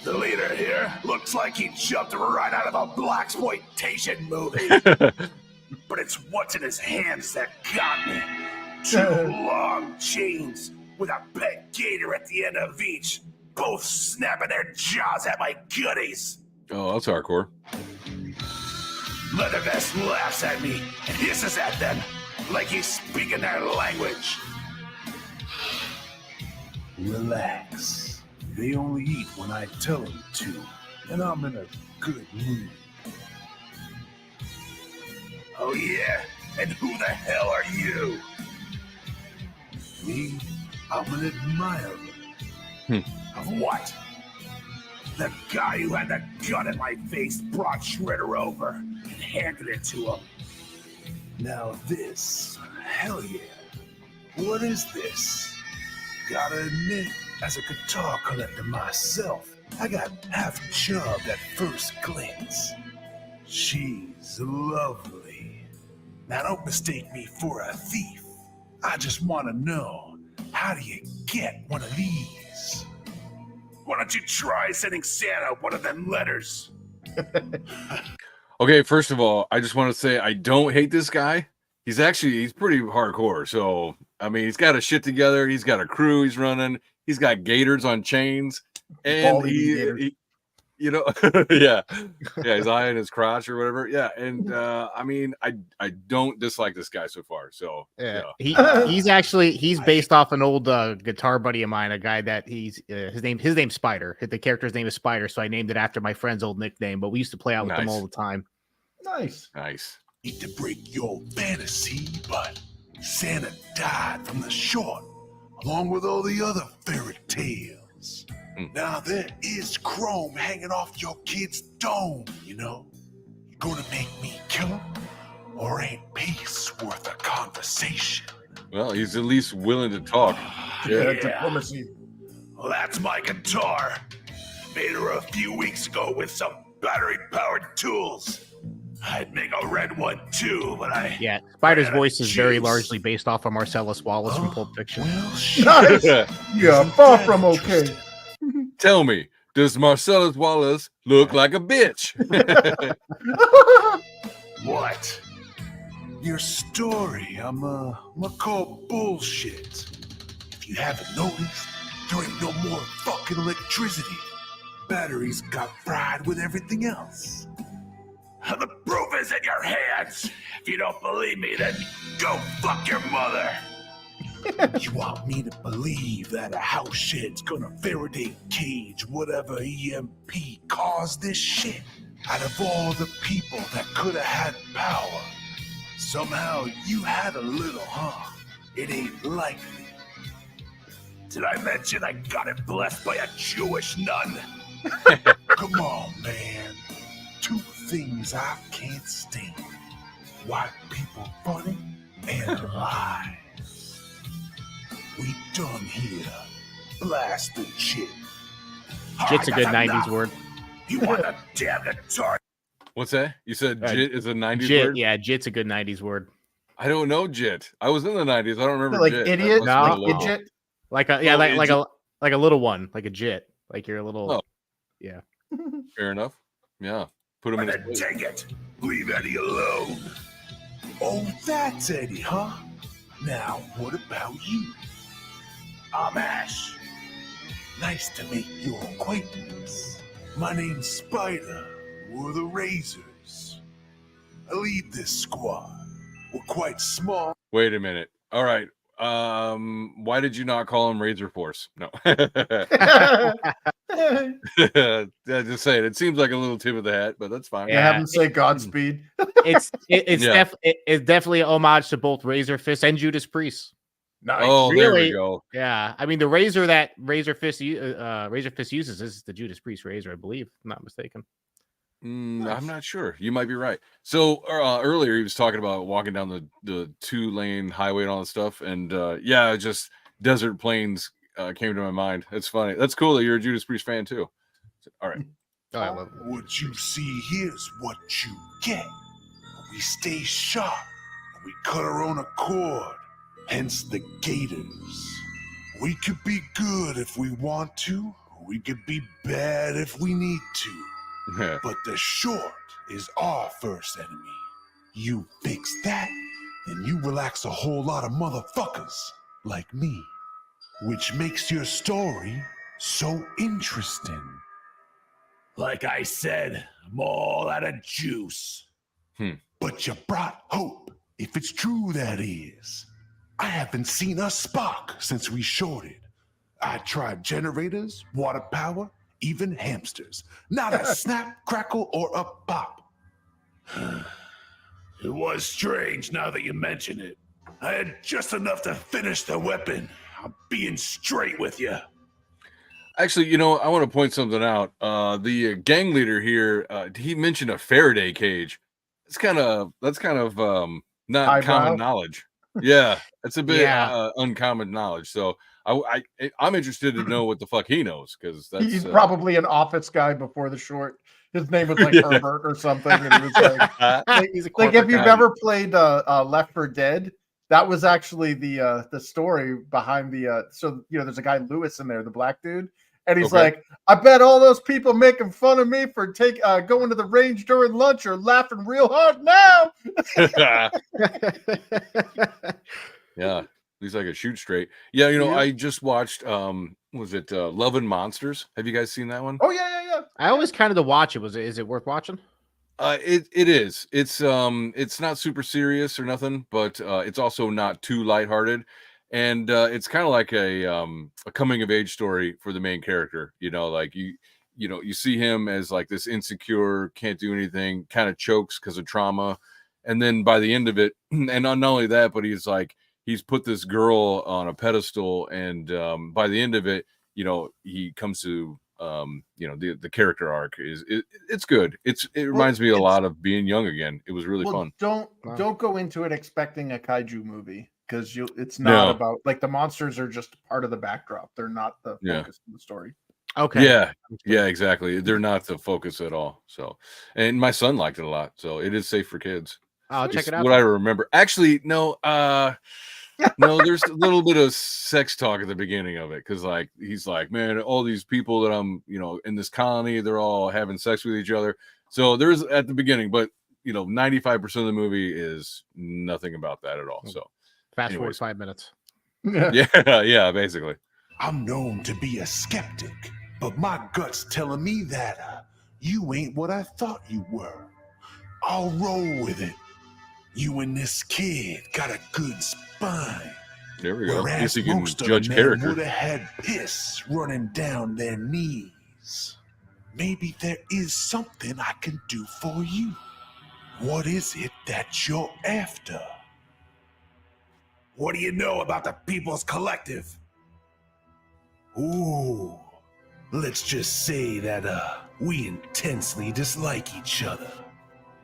The leader here looks like he jumped right out of a blaxploitation movie. But it's what's in his hands that got me. 2 long chains with a pet gator at the end of each, both snapping their jaws at my goodies. Oh, that's hardcore. Leathervest laughs at me and hisses at them like he's speaking their language. Relax. They only eat when I tell them to, and I'm in a good mood. Oh yeah? And who the hell are you? Me? I'm an admirer. Of what? The guy who had the gun in my face brought Shredder over and handed it to him. Now this, hell yeah. What is this? Gotta admit, as a guitar collector myself, I got half chubbed at first glance. She's lovely. Now don't mistake me for a thief. I just want to know, how do you get one of these? Why don't you try sending Santa one of them letters? Okay, first of all, I just want to say I don't hate this guy. He's pretty hardcore. So, I mean, he's got a shit together. He's got a crew he's running. He's got gators on chains. And he you know, yeah, he's eyeing his crotch or whatever. Yeah, and I mean, I don't dislike this guy so far. So yeah, he's based off an old guitar buddy of mine, a guy that his name's Spider. The character's name is Spider, so I named it after my friend's old nickname. But we used to play out with them all the time. Nice. Need to break your fantasy, but Santa died from the short, along with all the other fairy tales. Now there is chrome hanging off your kid's dome, you know? You gonna make me kill him? Or ain't peace worth a conversation? Well, he's at least willing to talk. Yeah, diplomacy. Well, that's my guitar. Made her a few weeks ago with some battery-powered tools. I'd make a red one too, but Spider's voice is very largely based off of Marcellus Wallace from Pulp Fiction. Nice. Yeah, far from okay. Tell me, does Marcellus Wallace look like a bitch? What? Your story, I'm call bullshit. If you haven't noticed, there ain't no more fucking electricity. Batteries got fried with everything else. The proof is in your hands. If you don't believe me, then go fuck your mother. You want me to believe that a house shit's gonna Faraday cage whatever EMP caused this shit? Out of all the people that could have had power, somehow you had a little, huh? It ain't likely. Did I mention I got it blessed by a Jewish nun? Come on, man. Two things I can't stand. White people funny and lies. We done here. Blast the jit. Jit's a good 90s word. You want a damn guitar? What's that? You said jit is a 90s Jit, word? yeah, jit's a good 90s word. I don't know jit. I was in the 90s. I don't remember Like jit. idiot? Like Idiot? Like a little one, like a jit. Like you're a little yeah. Fair enough. Yeah. Put him in his place. Take it. Leave Eddie alone. Oh, that's Eddie, huh? Now, what about you? I'm Ash. Nice to make your acquaintance. My name's Spider. We're the Razors. I lead this squad. We're quite small. Wait a minute. All right. Why did you not call him Razor Force? No. Just saying. It seems like a little tip of the hat, but that's fine. Yeah, have him say Godspeed. It's definitely an homage to both Razor Fist and Judas Priest. Nice. Oh, there we go. Yeah, I mean the razor that Razor Fist uses is the Judas Priest razor, I believe. If I'm not mistaken. Nice. I'm not sure. You might be right. So earlier he was talking about walking down the 2-lane highway and all that stuff, and just desert plains came to my mind. It's funny. That's cool that you're a Judas Priest fan too. All right. Oh, I love it. What you see here's what you get. We stay sharp. We cut our own accord. Hence the Gators. We could be good if we want to. We could be bad if we need to. But the short is our first enemy. You fix that, then you relax a whole lot of motherfuckers like me. Which makes your story so interesting. Like I said, I'm all out of juice. But you brought hope, if it's true that is. I haven't seen a spark since we shorted. I tried generators, water power, even hamsters. Not a snap, crackle, or a pop. It was strange now that you mention it. I had just enough to finish the weapon. I'm being straight with you. Actually, you know, I want to point something out. The gang leader here, he mentioned a Faraday cage. That's kind of not Eyebrow? common knowledge. Yeah, it's a bit Yeah. uncommon knowledge. So I'm interested to know what the fuck he knows, because that's He's probably an office guy before the short. His name was like Yeah. Herbert or something. And he was like, He's a like if corporate you've guy. ever played Left 4 Dead, that was actually the story behind the. So you know, there's a guy Lewis in there, the black dude, and he's Okay. like, I bet all those people making fun of me for going to the range during lunch are laughing real hard now. Yeah, at least I could shoot straight. Yeah, you know, Yeah. I just watched was it Love and Monsters? Have you guys seen that one? Oh yeah. I always kind of to watch it. Is it worth watching? It is. It's not super serious or nothing, but it's also not too lighthearted. And it's kind of like a coming of age story for the main character. You know, like you know, you see him as like this insecure, can't do anything, kind of chokes because of trauma. And then by the end of it, and not only that, but he's put this girl on a pedestal, and by the end of it, you know, he comes to you know, the character arc it's good. It reminds me a lot of being young again. It was really fun. Don't go into it expecting a kaiju movie, because it's not about, like, the monsters are just part of the backdrop. They're not the focus of the story. Okay. Yeah, exactly. They're not the focus at all. So, and my son liked it a lot, so it is safe for kids. I'll check It's it out. what I remember. Actually, no, no, there's a little bit of sex talk at the beginning of it, because like he's like, man, all these people that I'm, you know, in this colony, they're all having sex with each other. So there's at the beginning, but you know, 95% of the movie is nothing about that at all. So Fast forward anyways. 5 minutes. yeah, basically. I'm known to be a skeptic, but my gut's telling me that you ain't what I thought you were. I'll roll with it. You and this kid got a good spine. There we go. I guess Whereas you can most of judge the men character. would have had piss running down their knees. Maybe there is something I can do for you. What is it that you're after? What do you know about the People's Collective? Ooh, let's just say that we intensely dislike each other.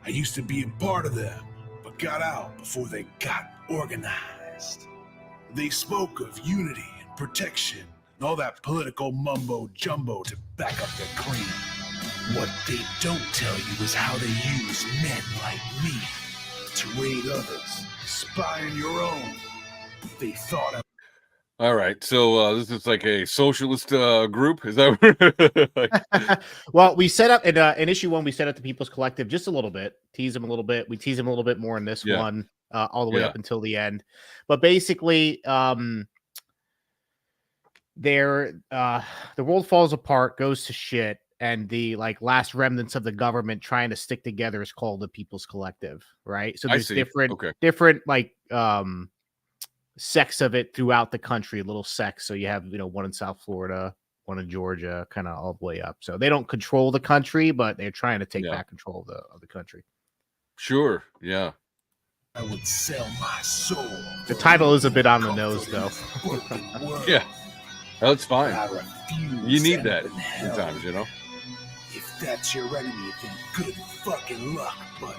I used to be a part of them, but got out before they got organized. They spoke of unity and protection and all that political mumbo jumbo to back up their claim. What they don't tell you is how they use men like me to raid others, spy on your own. They thought All right, so this is like a socialist group. Is that like, Well, we set up in issue 1. We set up the People's Collective just a little bit, tease them a little bit. We tease them a little bit more in this one, all the way up until the end. But basically, the world falls apart, goes to shit, and the like last remnants of the government trying to stick together is called the People's Collective, right? So there's different like sects of it throughout the country, little sects. So you have, you know, one in South Florida, one in Georgia, kind of all the way up. So they don't control the country, but they're trying to take back control of the country. Sure, yeah. I would sell my soul. The title is a bit on the nose, though. Yeah, that's fine. I refuse You need that anything hell. sometimes, you know. If that's your enemy, then good fucking luck, buddy.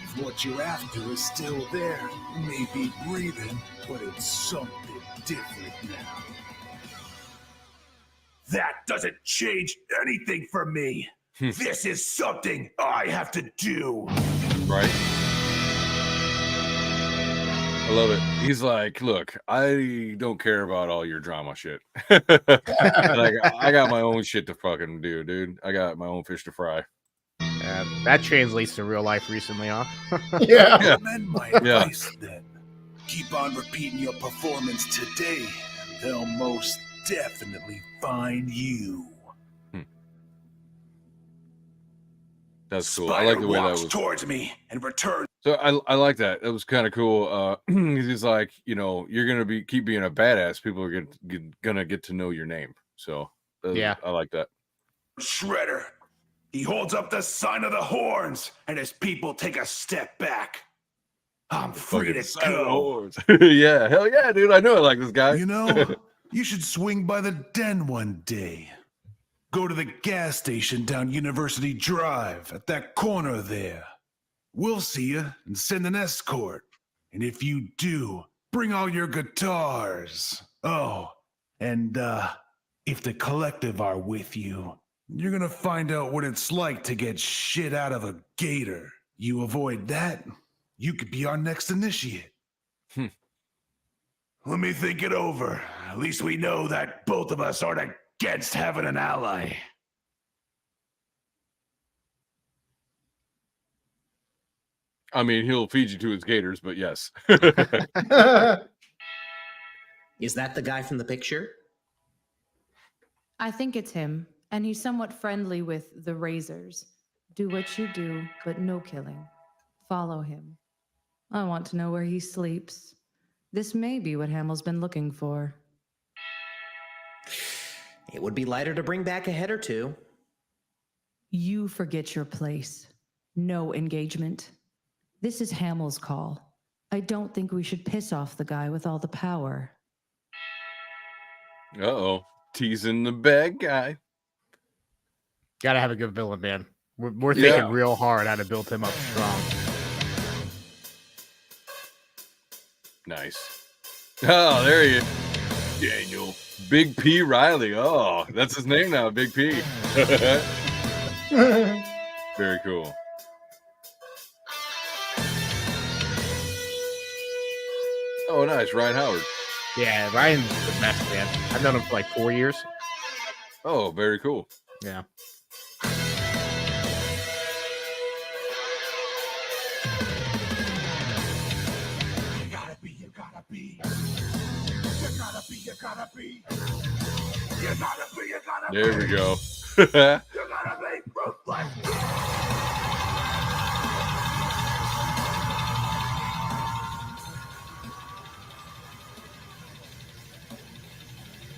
If what you're after is still there, you may be breathing, but it's something different now. That doesn't change anything for me. This is something I have to do. Right. I love it. He's like, look, I don't care about all your drama shit. Like, I got my own shit to fucking do, dude. I got my own fish to fry. That translates to real life recently, huh? Yeah. Amend my advice then. Keep on repeating your performance today. They'll most definitely find you. That's cool. I Spider like the way that walks was. towards me and returns. So I like that. That was kind of cool. He's like, you know, you're gonna keep being a badass. People are gonna get to know your name. So Yeah. I like that. Shredder. He holds up the sign of the horns, and his people take a step back. I'm free to go. Yeah, hell yeah, dude. I know I like this guy. You know, you should swing by the den one day. Go to the gas station down University Drive at that corner there. We'll see you and send an escort. And if you do, bring all your guitars. Oh, and if the collective are with you, you're gonna find out what it's like to get shit out of a gator. You avoid that, you could be our next initiate. Let me think it over. At least we know that both of us aren't against having an ally. I mean, he'll feed you to his gators, but yes. Is that the guy from the picture? I think it's him, and he's somewhat friendly with the Razors. Do what you do, but no killing. Follow him. I want to know where he sleeps. This may be what Hamill's been looking for. It would be lighter to bring back a head or two. You forget your place. No engagement. This is Hamill's call. I don't think we should piss off the guy with all the power. Uh-oh. Teasing the bad guy. Gotta have a good villain, man. We're thinking real hard how to build him up strong. Nice. Oh, there he is. Daniel. Big P. Riley. Oh, that's his name now, Big P. Very cool. Oh, nice. Ryan Howard. Yeah, Ryan's the best, man. I've known him for like 4 years. Oh, very cool. Yeah. There we go.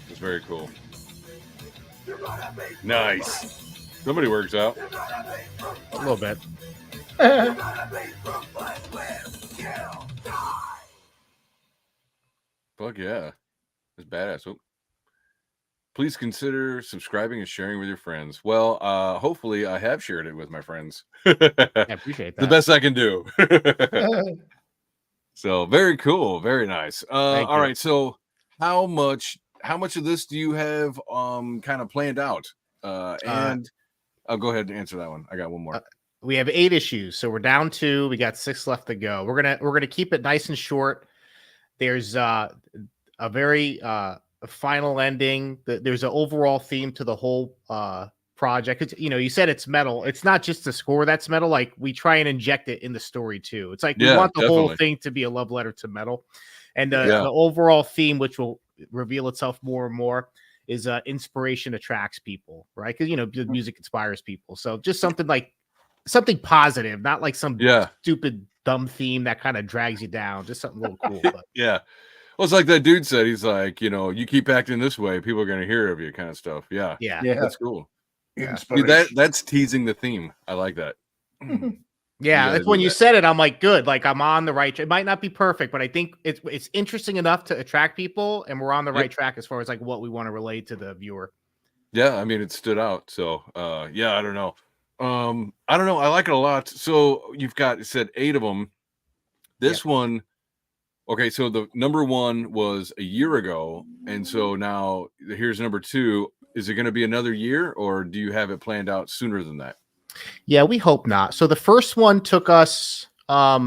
It's very cool. Nice. Somebody works out. A little bit. Fuck yeah. That's badass. Oh. Please consider subscribing and sharing with your friends. Well, hopefully I have shared it with my friends. I appreciate that. The best I can do. So very cool. Very nice. All right. So how much of this do you have kind of planned out? And I'll go ahead and answer that one. I got one more. We have 8 issues, so we're down 2. We got 6 left to go. We're gonna keep it nice and short. There's a very final ending. There's an overall theme to the whole project. It's, you said it's metal. It's not just the score that's metal. Like, we try and inject it in the story too. It's like we want the whole thing to be a love letter to metal. And the overall theme, which will reveal itself more and more, is inspiration attracts people, right? Because the music inspires people. So just something positive, not like some stupid dumb theme that kind of drags you down. Just something a little cool. But. Yeah. Well, it's like that dude said. He's like, you keep acting this way, people are going to hear of you, kind of stuff. Yeah. That's cool. Yeah. Dude, that's teasing the theme. I like that. Yeah, that's when you said it. I'm like, good. Like, I'm on the right track. It might not be perfect, but I think it's interesting enough to attract people, and we're on the right track as far as like what we want to relate to the viewer. Yeah, I mean, it stood out. So, yeah, I don't know. I don't know. I like it a lot. So you've got, it said 8 of them. This one, okay. So the number 1 was a year ago, and so now here's number 2. Is it going to be another year, or do you have it planned out sooner than that? Yeah, we hope not. So the first one took us, I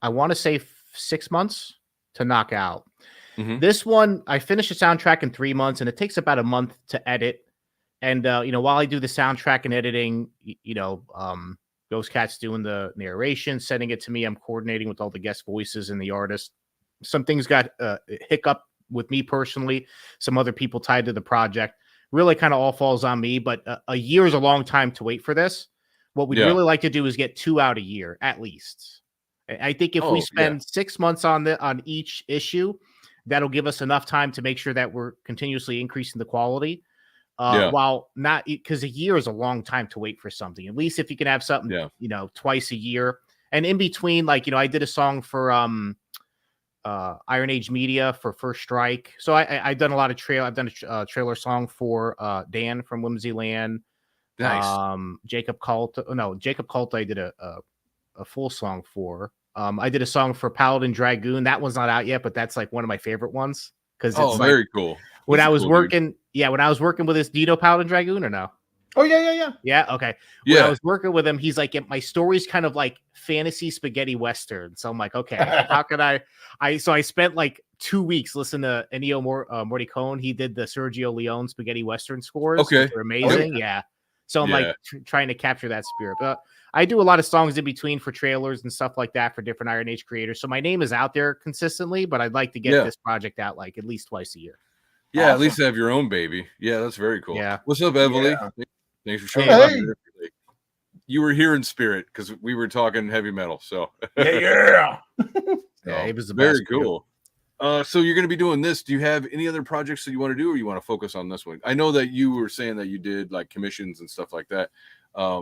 want to say 6 months to knock out. Mm-hmm. This one, I finished the soundtrack in 3 months, and it takes about a month to edit. And, while I do the soundtrack and editing, Ghost Cat's doing the narration, sending it to me. I'm coordinating with all the guest voices and the artist. Some things got hiccup with me personally, some other people tied to the project. really kind of all falls on me. But a year is a long time to wait for this. What we'd really like to do is get 2 out a year at least. I think if we spend 6 months on each issue, that'll give us enough time to make sure that we're continuously increasing the quality. While not, because a year is a long time to wait for something. At least if you can have something, twice a year, and in between, like, I did a song for Iron Age Media for First Strike. So I've done a lot of I've done a trailer song for Dan from Whimsyland. Nice. Jacob Cult. No, Jacob Cult. I did a full song for. I did a song for Paladin Dragoon. That one's not out yet, but that's like one of my favorite ones because it's very cool. When I was working, when I was working with this, do you know Paladin Dragoon or no? Oh yeah. Yeah. Okay. When I was working with him, he's like, my story's kind of like fantasy spaghetti western. So I'm like, okay, how could so I spent like 2 weeks listening to Ennio Morricone. He did the Sergio Leone spaghetti western scores. Okay. They're amazing. Yeah. So I'm like trying to capture that spirit. But I do a lot of songs in between for trailers and stuff like that for different Iron Age creators. So my name is out there consistently, but I'd like to get this project out like at least twice a year. Yeah, at least have your own baby. Yeah, that's very cool. Yeah. What's up, Emily? Yeah. Thanks for showing up. You were here in spirit because we were talking heavy metal. So yeah. It was the very best. Cool. So you're going to be doing this. Do you have any other projects that you want to do, or you want to focus on this one? I know that you were saying that you did like commissions and stuff like that.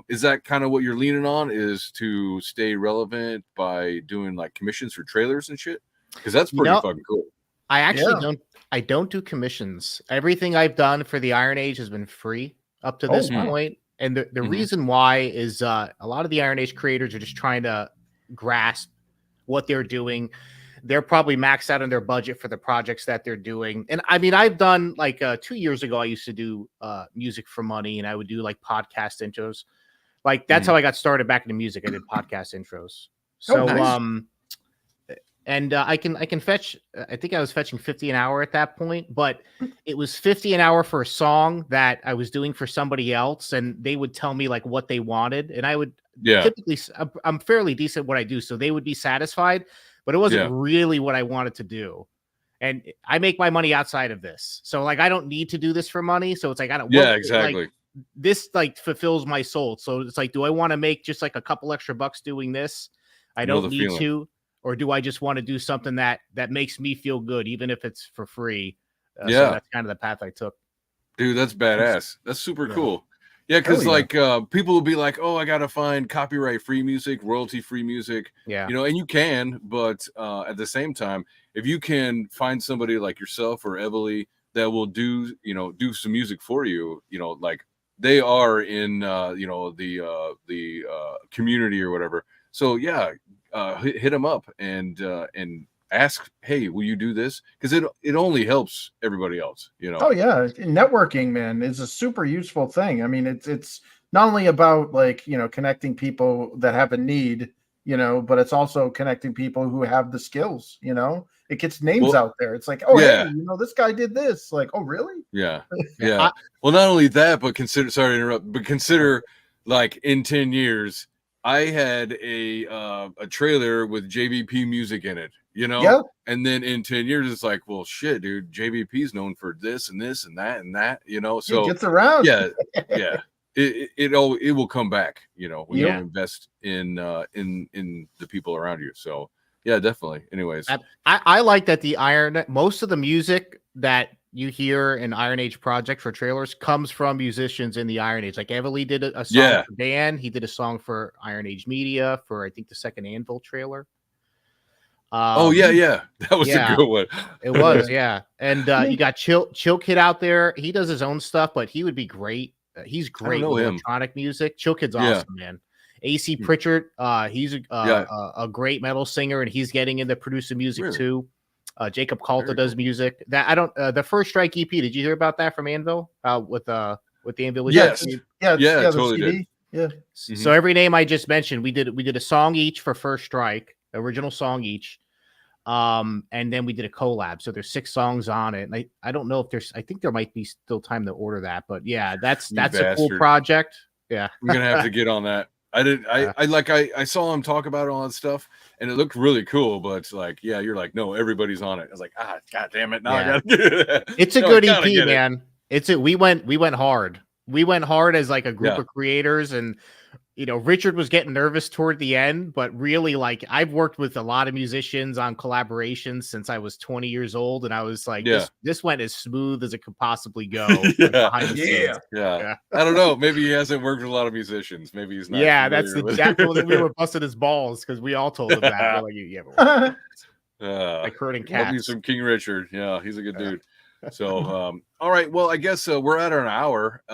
Is that kind of what you're leaning on? Is to stay relevant by doing like commissions for trailers and shit? Because that's pretty fucking cool. I actually don't. I don't do commissions. Everything I've done for the Iron Age has been free up to this point. And the reason why is a lot of the Iron Age creators are just trying to grasp what they're doing. They're probably maxed out on their budget for the projects that they're doing. And I mean, I've done like 2 years ago, I used to do music for money, and I would do like podcast intros. Like that's how I got started back into music. I did podcast intros. So, nice. And I can fetch, I think I was fetching 50 an hour at that point, but it was 50 an hour for a song that I was doing for somebody else. And they would tell me like what they wanted. And I would typically, I'm fairly decent at what I do. So they would be satisfied, but it wasn't really what I wanted to do. And I make my money outside of this. So like, I don't need to do this for money. So it's like, I don't, exactly. Like, this like fulfills my soul. So it's like, do I want to make just like a couple extra bucks doing this? I don't need to. Or do I just want to do something that makes me feel good, even if it's for free? So that's kind of the path I took. Dude, that's badass. That's super cool. Yeah, because like people will be like, "Oh, I gotta find copyright-free music, royalty-free music." Yeah, and you can, but at the same time, if you can find somebody like yourself or Emily that will do some music for you, like they are in the community or whatever. So hit them up and ask, hey, will you do this? Because it only helps everybody else, Oh yeah, networking, man, is a super useful thing. I mean, it's not only about like connecting people that have a need, but it's also connecting people who have the skills. It gets names out there. It's like, oh hey, this guy did this. Like, oh really? Yeah. Well, not only that, but consider. Sorry to interrupt, but consider like in 10 years. I had a trailer with JVP music in it, and then in 10 years, it's like, well, shit, dude, JVP is known for this and this and that and that, so it gets around. It will come back, when you invest in the people around you. So yeah, definitely. Anyways, I like that most of the music that you hear in Iron Age project for trailers comes from musicians in the Iron Age. Like Everly did a song for Dan. He did a song for Iron Age Media for, I think, the second Anvil trailer. That was a good one. It was, yeah. And you got Chill Kid out there. He does his own stuff, but he would be great. He's great with electronic music. Chill Kid's awesome, man. AC Pritchard, he's a great metal singer, and he's getting into producing music too. Jacob Calta does music. That I don't. The First Strike EP. Did you hear about that from Anvil? With the Anvil. Yes. Totally did. Yeah. So every name I just mentioned, we did a song each for First Strike, original song each, and then we did a collab. So there's 6 songs on it. And I don't know if I think there might be still time to order that, but yeah, that's a cool project. Yeah, I'm gonna have to get on that. I saw him talk about all that stuff, and it looked really cool. But it's like, you're like, no, everybody's on it. I was like, god damn it, now I gotta do that. It's a good EP, man. We went hard. We went hard as like a group Yeah. of creators, and Richard was getting nervous toward the end, but really, like, I've worked with a lot of musicians on collaborations since I was 20 years old, and I was like, Yeah. this went as smooth as it could possibly go, like, Yeah. behind the scenes. Yeah. I don't know. Maybe he hasn't worked with a lot of musicians. Maybe he's not. Yeah, that's when we with- were busting his balls because we all told him that. We're like, you ever like herding love you cats. some King Richard. Yeah, he's a good dude. So, all right. Well, I guess we're at an hour.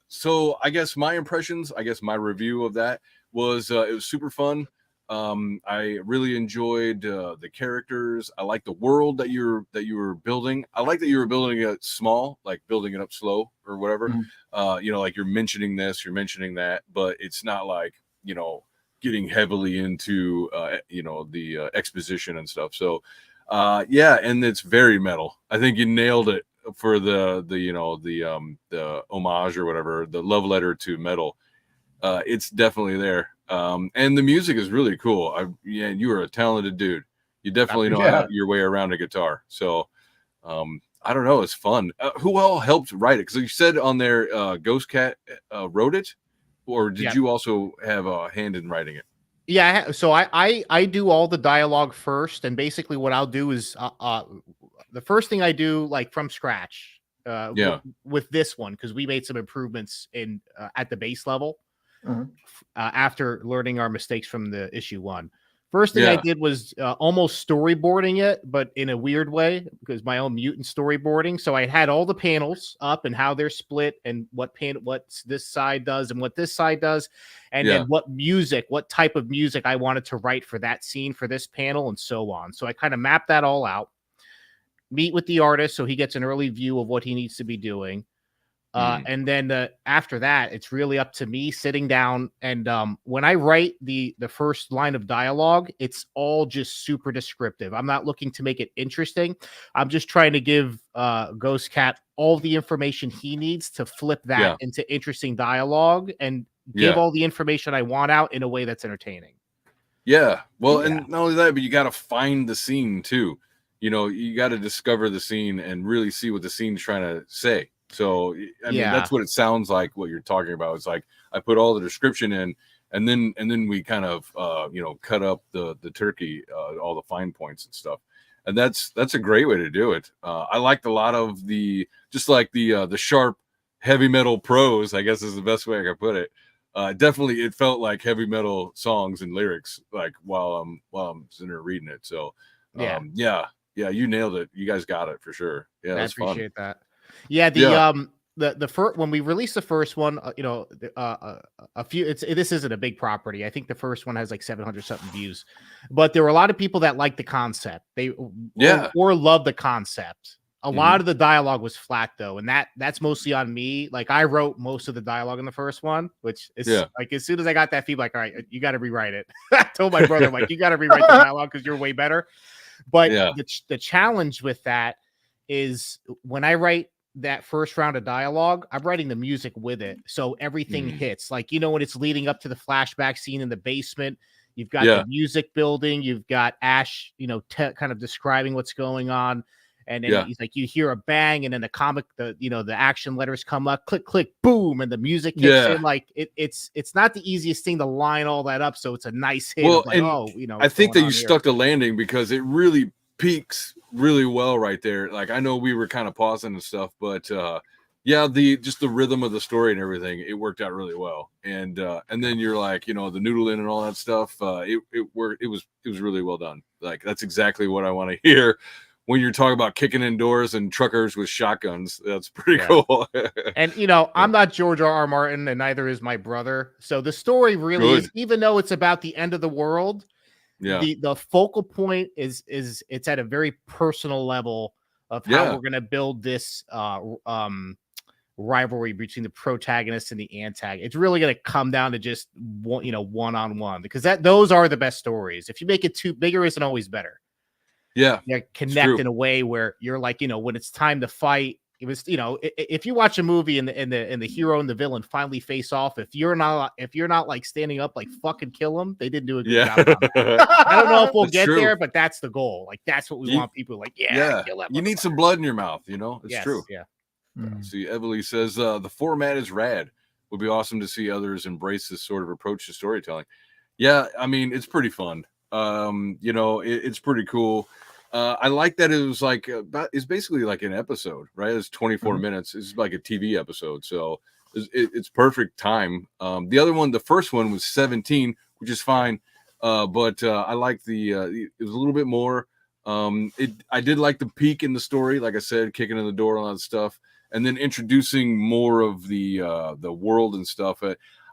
So I guess my impressions, my review of that was it was super fun. I really enjoyed the characters. I like the world that you were building. I like that you were building it small, like building it up slow or whatever. Like you're mentioning this, you're mentioning that, but it's not like getting heavily into the exposition and stuff. So and it's very metal. I think you nailed it for the homage or whatever, the love letter to metal. It's definitely there. And the music is really cool. You are a talented dude. You definitely know how your way around a guitar. So I don't know, it's fun. Who all helped write it? Because you said on there Ghost Cat wrote it, or did you also have a hand in writing it? Yeah, so I do all the dialogue first, and basically what I'll do is the first thing I do, like, from scratch with this one, because we made some improvements in at the base level after learning our mistakes from the issue 1. First thing I did was almost storyboarding it, but in a weird way, because my own mutant storyboarding. So I had all the panels up and how they're split, and what this side does and what this side does, and then what type of music I wanted to write for that scene for this panel, and so on. So I kind of mapped that all out, meet with the artist so he gets an early view of what he needs to be doing. And then after that, it's really up to me sitting down. And when I write the first line of dialogue, it's all just super descriptive. I'm not looking to make it interesting. I'm just trying to give Ghost Cat all the information he needs to flip that into interesting dialogue and give all the information I want out in a way that's entertaining. Yeah. Well, and not only that, but you got to find the scene too. You got to discover the scene and really see what the scene's trying to say. So I mean, that's what it sounds like. What you're talking about, it's like I put all the description in, and then we kind of cut up the turkey, all the fine points and stuff. And that's a great way to do it. I liked a lot of the sharp heavy metal prose, I guess is the best way I could put it. Definitely, it felt like heavy metal songs and lyrics, like while I'm sitting there reading it. So you nailed it. You guys got it for sure. Yeah, I that's appreciate fun. that. Yeah, the first, when we released the first one, a few. This isn't a big property. I think the first one has like 700 something views, but there were a lot of people that liked the concept. Or love the concept. A lot of the dialogue was flat though, and that's mostly on me. Like, I wrote most of the dialogue in the first one, which is like, as soon as I got that feedback, all right, you got to rewrite it. I told my brother, like, you got to rewrite the dialogue because you're way better. But the challenge with that is when I write that first round of dialogue, I'm writing the music with it, so everything hits. Like, when it's leading up to the flashback scene in the basement, you've got the music building, you've got Ash, kind of describing what's going on, and then he's like, you hear a bang, and then the action letters come up, click, click, boom, and the music kicks in. Like, it's not the easiest thing to line all that up, so it's a nice hit. Well, like, I think that you stuck the landing because it really peaks really well right there. Like, I know we were kind of pausing and stuff, but just the rhythm of the story and everything, it worked out really well. And then you're like, the noodling and all that stuff, it worked. It was really well done. Like, that's exactly what I want to hear when you're talking about kicking in doors and truckers with shotguns. That's pretty cool. And I'm not George R.R. Martin, and neither is my brother. So the story really is, even though it's about the end of the world, the focal point is it's at a very personal level of how we're going to build this rivalry between the protagonist and the antagonist. It's really going to come down to just one-on-one, because those are the best stories. If you make it too bigger, isn't always better. Connect in a way where you're like, when it's time to fight. It was, if you watch a movie and the hero and the villain finally face off, if you're not like standing up, like, fucking kill them, they didn't do a good job on that. I don't know if we'll get there, but that's the goal. Like, that's what we want people like. Kill that you need some blood in your mouth. It's true. Yeah. See, Everly says the format is rad. Would be awesome to see others embrace this sort of approach to storytelling. Yeah, I mean, it's pretty fun. It's pretty cool. I like that it was like it's basically like an episode, right? It's 24 minutes. It's like a TV episode, so it's perfect time. The other one, the first one was 17, which is fine, but I like it was a little bit more. I did like the peak in the story, like I said, kicking in the door, all that stuff, and then introducing more of the world and stuff.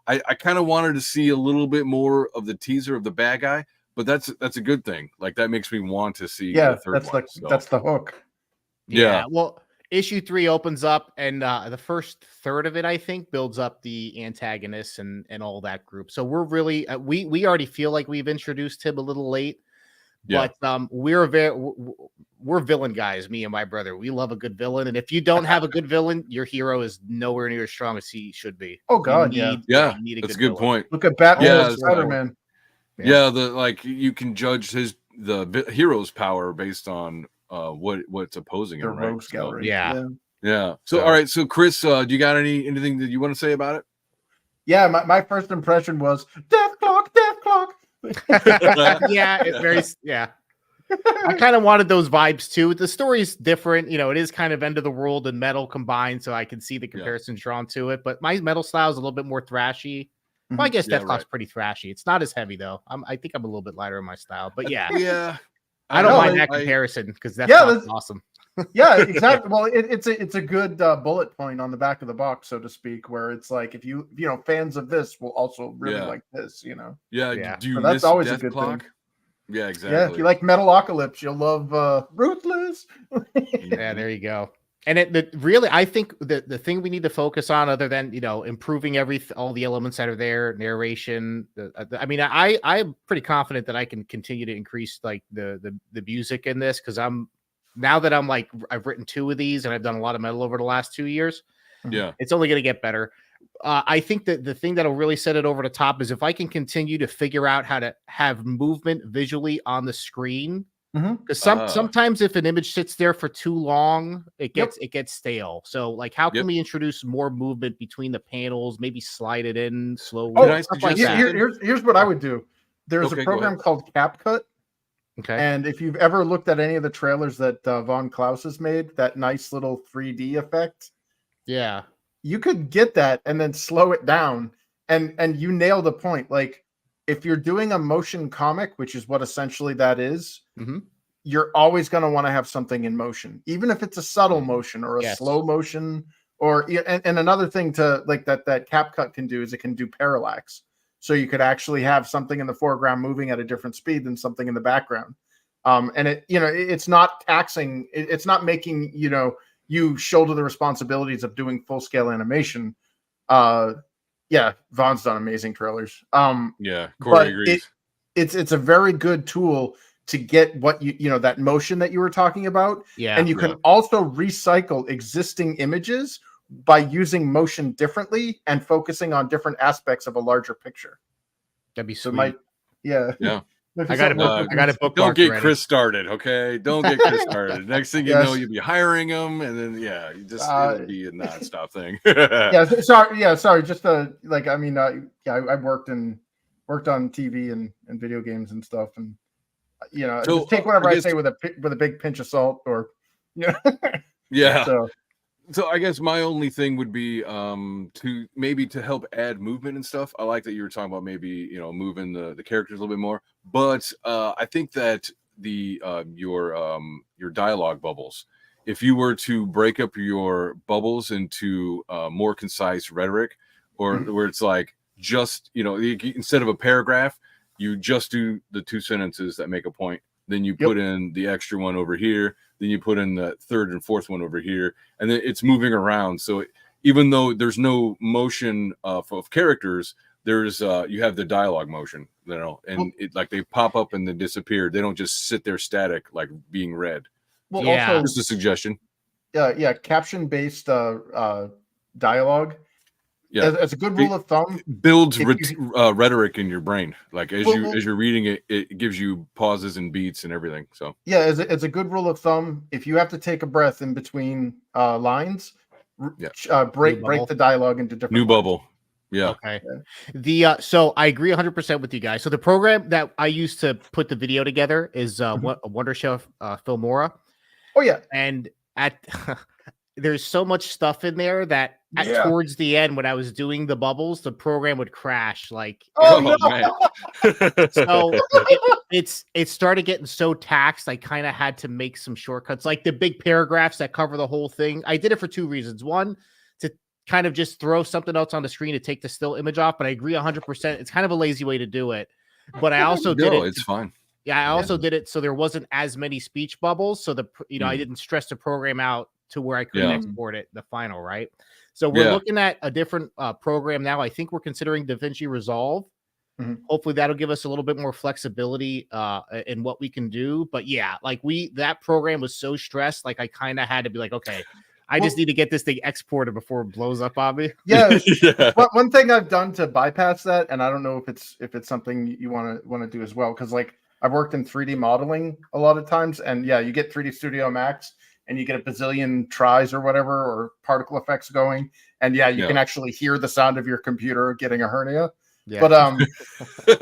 I kind of wanted to see a little bit more of the teaser of the bad guy, but that's a good thing. Like that makes me want to see the third one. That's the hook. Yeah. Well, issue 3 opens up, and the first third of it, I think, builds up the antagonists and all that group. So we're really we already feel like we've introduced him a little late, but we're villain guys. Me and my brother, we love a good villain, and if you don't have a good villain, your hero is nowhere near as strong as he should be. Oh God, yeah, that's a good point. Look at Batman and Spider-Man. Yeah, you can judge the hero's power based on what's opposing him, right? So, yeah. So all right, so Chris, do you got anything that you want to say about it? Yeah, my first impression was death clock. I kind of wanted those vibes too. The story's different, it is kind of end of the world and metal combined, so I can see the comparisons drawn to it. But my metal style is a little bit more thrashy. Well, I guess Deathclock's pretty thrashy. It's not as heavy though. I think I'm a little bit lighter in my style, but yeah. I don't mind that comparison because that's awesome. Yeah, exactly. Well, it's a good bullet point on the back of the box, so to speak, where it's like if you fans of this will also really like this, Yeah. Do you that's always a good thing. Yeah, exactly. Yeah, if you like Metalocalypse, you'll love Ruthless. Yeah, there you go. And really, I think the thing we need to focus on, other than improving all the elements that are there, narration. I'm pretty confident that I can continue to increase like the music in this because I've written 2 of these and I've done a lot of metal over the last 2 years. Yeah, it's only going to get better. I think that the thing that'll really set it over the top is if I can continue to figure out how to have movement visually on the screen. Because sometimes if an image sits there for too long, it gets stale. So like, how can we introduce more movement between the panels? Maybe slide it in slowly. Here's what I would do. There's a program called CapCut. Okay. And if you've ever looked at any of the trailers that Von Klaus has made, that nice little 3D effect. Yeah. You could get that and then slow it down. And you nail the point. Like, if you're doing a motion comic, which is what essentially that is, you're always going to want to have something in motion, even if it's a subtle motion or a slow motion. And another thing to like that CapCut can do is it can do parallax. So you could actually have something in the foreground moving at a different speed than something in the background. And it's not taxing. It's not making, you shoulder the responsibilities of doing full scale animation. Yeah, Von's done amazing trailers. Corey agrees. It's a very good tool to get what that motion that you were talking about. Yeah, and you can also recycle existing images by using motion differently and focusing on different aspects of a larger picture. That'd be sweet. Yeah. I got a book. Don't get Chris started, okay? Don't get Chris started. Next thing you know, you'll be hiring him, and then you just it'll be a nonstop thing. Sorry. Just I worked on TV and video games and stuff, and just take whatever I say with a big pinch of salt, or yeah. So I guess my only thing would be to help add movement and stuff. I like that you were talking about maybe moving the characters a little bit more, but I think that your dialogue bubbles, if you were to break up your bubbles into more concise rhetoric, or where it's like just instead of a paragraph, you just do the 2 sentences that make a point. Then you put in the extra one over here. Then you put in the 3rd and 4th one over here, and then it's moving around. So even though there's no motion of characters, there's you have the dialogue motion, and it like they pop up and then disappear. They don't just sit there static, like being read. Well, also just a suggestion. Caption based dialogue. Yeah, as a good rule of thumb, builds rhetoric in your brain. Like as you're reading it, it gives you pauses and beats and everything. So as a good rule of thumb, if you have to take a breath in between lines, break the dialogue into different New lines. bubble. Yeah. Okay. So I agree 100% with you guys. So the program that I use to put the video together is Wonderchef Filmora. Oh yeah. And at there's so much stuff in there that towards the end, when I was doing the bubbles, the program would crash. Like, man. So it started getting so taxed. I kind of had to make some shortcuts, like the big paragraphs that cover the whole thing. I did it for two reasons. One, to kind of just throw something else on the screen to take the still image off. But I agree 100%. It's kind of a lazy way to do it. But I also did it. It's fine. Yeah, I also did it so there wasn't as many speech bubbles. So I didn't stress the program out to where I couldn't export it, the final, right? So we're looking at a different program now. I think we're considering DaVinci Resolve. Hopefully that'll give us a little bit more flexibility in what we can do. But yeah, like that program was so stressed, like I kind of had to be like, okay, I just need to get this thing exported before it blows up on me. Yeah. One thing I've done to bypass that, and I don't know if it's something you want to do as well, because like I've worked in 3D modeling a lot of times, and yeah, you get 3D Studio Max and you get a bazillion tries or whatever, or particle effects going, and you can actually hear the sound of your computer getting a hernia. Yeah. But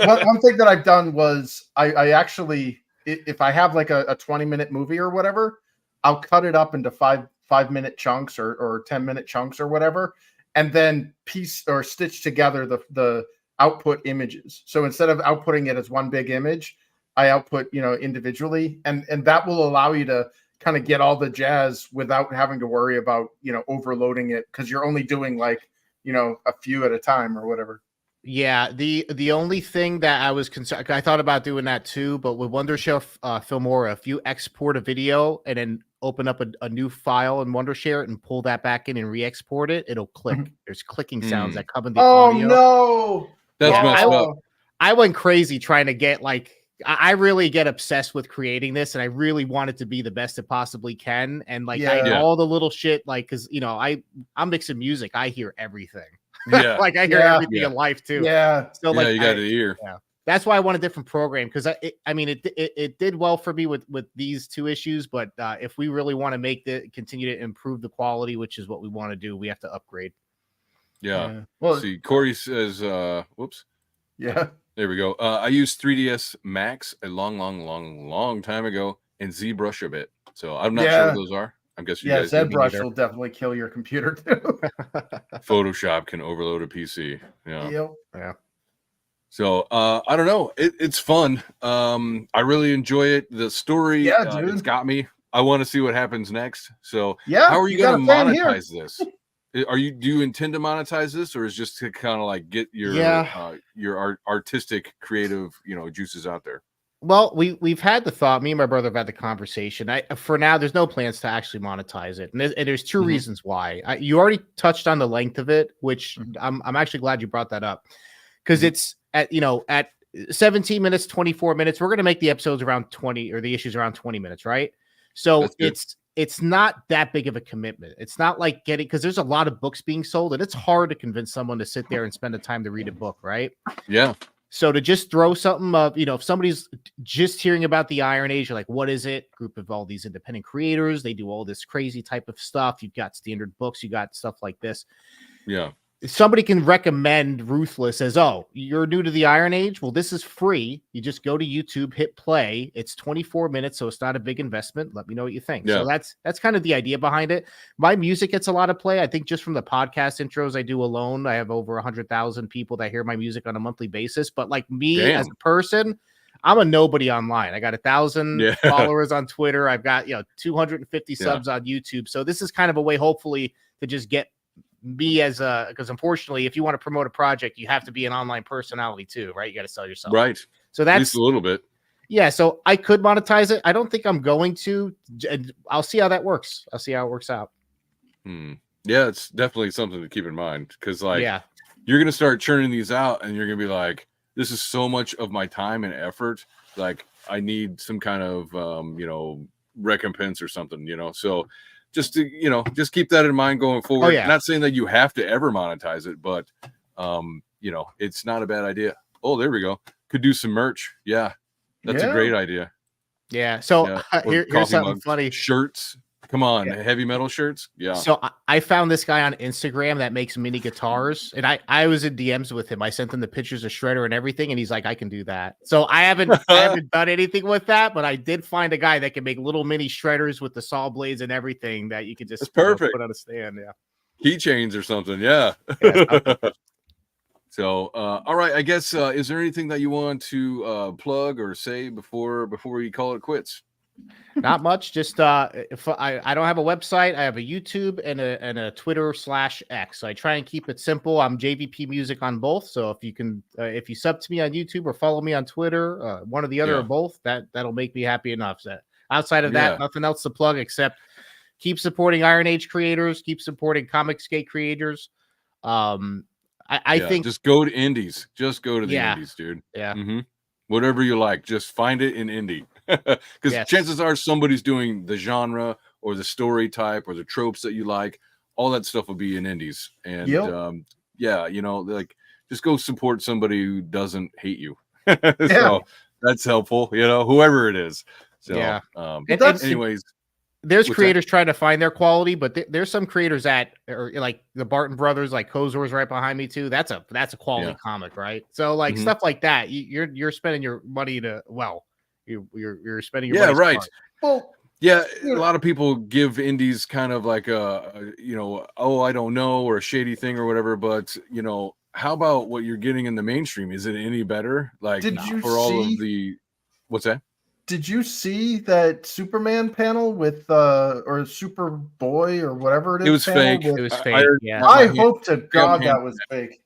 one thing that I've done was I actually, if I have like a 20-minute movie or whatever, I'll cut it up into 5-minute chunks or 10-minute chunks or whatever, and then piece or stitch together the output images. So instead of outputting it as one big image, I output individually, and that will allow you to kind of get all the jazz without having to worry about overloading it, because you're only doing like a few at a time or whatever. Yeah, the only thing that I was concerned, I thought about doing that too, but with Wonderchef Filmora, if you export a video and then open up a new file in Wondershare and pull that back in and re-export it, it'll click. There's clicking sounds that come in the audio. Oh no, that's messed up. I went crazy trying to get I really get obsessed with creating this, and I really want it to be the best it possibly can. And all the little shit, because I'm mixing music, I hear everything. Yeah, I hear everything in life too. Yeah, so you got to hear. Yeah, that's why I want a different program, because it did well for me with these two issues. But if we really want to continue to improve the quality, which is what we want to do, we have to upgrade. Yeah. Well, see, Corey says, "Whoops." Yeah. There we go. I used 3ds Max a long time ago, and ZBrush a bit. So I'm not sure what those are. I'm guessing you guys ZBrush will definitely kill your computer too. Photoshop can overload a PC. Yeah. So I don't know. It's fun. I really enjoy it. The story, dude. It's got me. I want to see what happens next. So how are you going to monetize this? Do you intend to monetize this, or is just to kind of like get your artistic, creative, juices out there? Well, we've had the thought. Me and my brother have had the conversation. For now, there's no plans to actually monetize it, and there's two reasons why. You already touched on the length of it, which I'm actually glad you brought that up, because it's at 17 minutes, 24 minutes. We're going to make the episodes around 20, or the issues around 20 minutes, right? So it's not that big of a commitment. It's not like because there's a lot of books being sold, and it's hard to convince someone to sit there and spend the time to read a book, right? Yeah. So to just throw something up, if somebody's just hearing about the Iron Age, you're like, what is it? Group of all these independent creators. They do all this crazy type of stuff. You've got standard books. You got stuff like this. Yeah. Somebody can recommend Ruthless as, oh, you're new to the Iron Age. Well, this is free. You just go to YouTube, hit play. It's 24 minutes, so it's not a big investment. Let me know what you think. Yeah. So that's kind of the idea behind it. My music gets a lot of play. I think just from the podcast intros I do alone, I have over 100,000 people that hear my music on a monthly basis. But like me as a person, I'm a nobody online. I got 1,000 followers on Twitter. I've got 250 subs on YouTube. So this is kind of a way, hopefully, to just get me because unfortunately, if you want to promote a project, you have to be an online personality too, right? You got to sell yourself, right? So that's at least a little bit. Yeah, so I could monetize it. I don't think I'm going to. I'll see how that works. I'll see how it works out. Yeah, it's definitely something to keep in mind, because you're gonna start churning these out, and you're gonna be like, this is so much of my time and effort. Like, I need some kind of recompense or something. So. Just to, just keep that in mind going forward. Oh, yeah. Not saying that you have to ever monetize it, but it's not a bad idea. Oh, there we go. Could do some merch. Yeah, that's a great idea. Yeah. So here's something funny. Shirts. Come on, heavy metal shirts. Yeah. So I found this guy on Instagram that makes mini guitars, and I was in DMs with him. I sent him the pictures of Shredder and everything, and he's like, I can do that. So I haven't done anything with that, but I did find a guy that can make little mini Shredders with the saw blades and everything that you could just perfect. Put on a stand. Yeah. Keychains or something. Yeah. So, all right. I guess, is there anything that you want to plug or say before we call it quits? Not much. Just if I don't have a website, I have a YouTube and a Twitter/X. I try and keep it simple. I'm JVP Music on both. So if you can, if you sub to me on YouTube or follow me on Twitter, one or the other or both, that'll make me happy enough. So outside of that, nothing else to plug except keep supporting Iron Age creators, keep supporting Comicsgate creators. I think just go to indies. Just go to the indies, dude. Yeah. Mm-hmm. Whatever you like, just find it in indie. Because chances are somebody's doing the genre or the story type or the tropes that you like. All that stuff will be in indies. And yeah, you know, like just go support somebody who doesn't hate you. So that's helpful, you know, whoever it is. So anyways. There's creators trying to find their quality, but there's some creators that are like the Barton brothers, like Kozor's right behind me too. That's a quality comic, right? So like stuff like that, you're spending your money to you're spending your money. Right. Smart. Well, yeah, a lot of people give indies kind of like a you know, oh, I don't know, or a shady thing or whatever. But you know, how about what you're getting in the mainstream? Is it any better? Like all of the what's that? Did you see that Superman panel with or Superboy or whatever it is? It was fake. It was fake. I hope to God that was fake.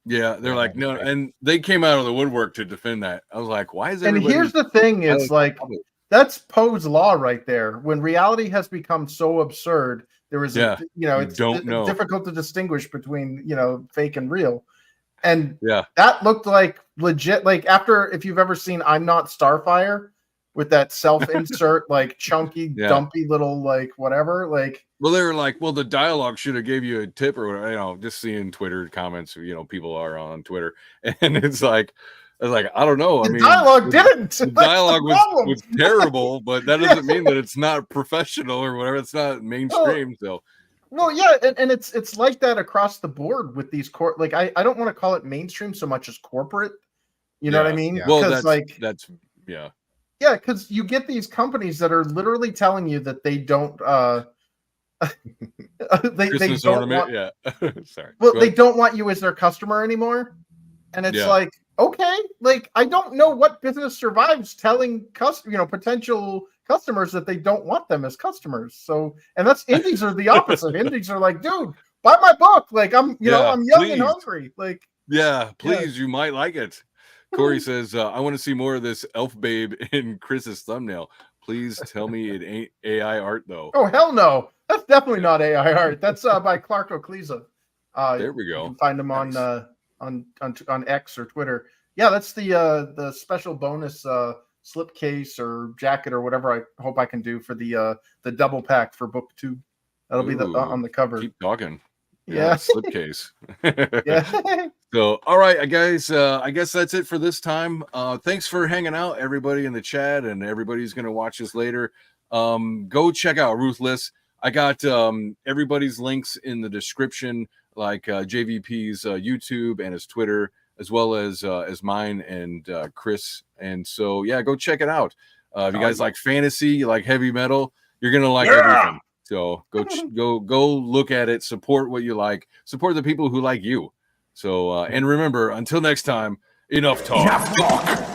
Yeah, they're like, no, and they came out of the woodwork to defend that. I was like, why is everybody? And here's the thing: it's like that's Poe's law right there. When reality has become so absurd, there is, you know, it's difficult to distinguish between, you know, fake and real. And that looked like legit. Like after, if you've ever seen "I'm Not Starfire," with that self-insert, like chunky, dumpy little, like whatever, like. Well, they were like, well, the dialogue should have gave you a tip or whatever, you know, just seeing Twitter comments, you know, people are on Twitter. And it's like, I was like, I don't know. I mean, dialogue didn't. The dialogue was terrible, but that doesn't mean that it's not professional or whatever. It's not mainstream. So. No, yeah, and it's like that across the board with these like I don't want to call it mainstream so much as corporate. You know what I mean? Well, that's Yeah, because you get these companies that are literally telling you that they don't they don't want, sorry. Well, they don't want you as their customer anymore. And it's like, okay, like I don't know what business survives telling potential customers that they don't want them as customers. So, and that's indies are the opposite. Indies are like, dude, buy my book. Like I'm young and hungry. Like please, you might like it. Corey says, I want to see more of this elf babe in Chris's thumbnail. Please tell me it ain't AI art, though. Oh, hell no. That's definitely not AI art. That's by Clark Oclesa. There we go. You can find him on X or Twitter. Yeah, that's the special bonus slipcase or jacket or whatever I hope I can do for the double pack for book 2. That'll be on the cover. Keep talking. Yeah. Slipcase. So, all right, guys. I guess that's it for this time. Thanks for hanging out, everybody in the chat, and everybody's going to watch this later. Go check out Ruthless. I got everybody's links in the description, like JVP's YouTube and his Twitter, as well as mine and Chris. And so, yeah, go check it out. If you guys like fantasy, you like heavy metal, you're gonna like everything. So go look at it. Support what you like. Support the people who like you. So and remember, until next time, enough talk.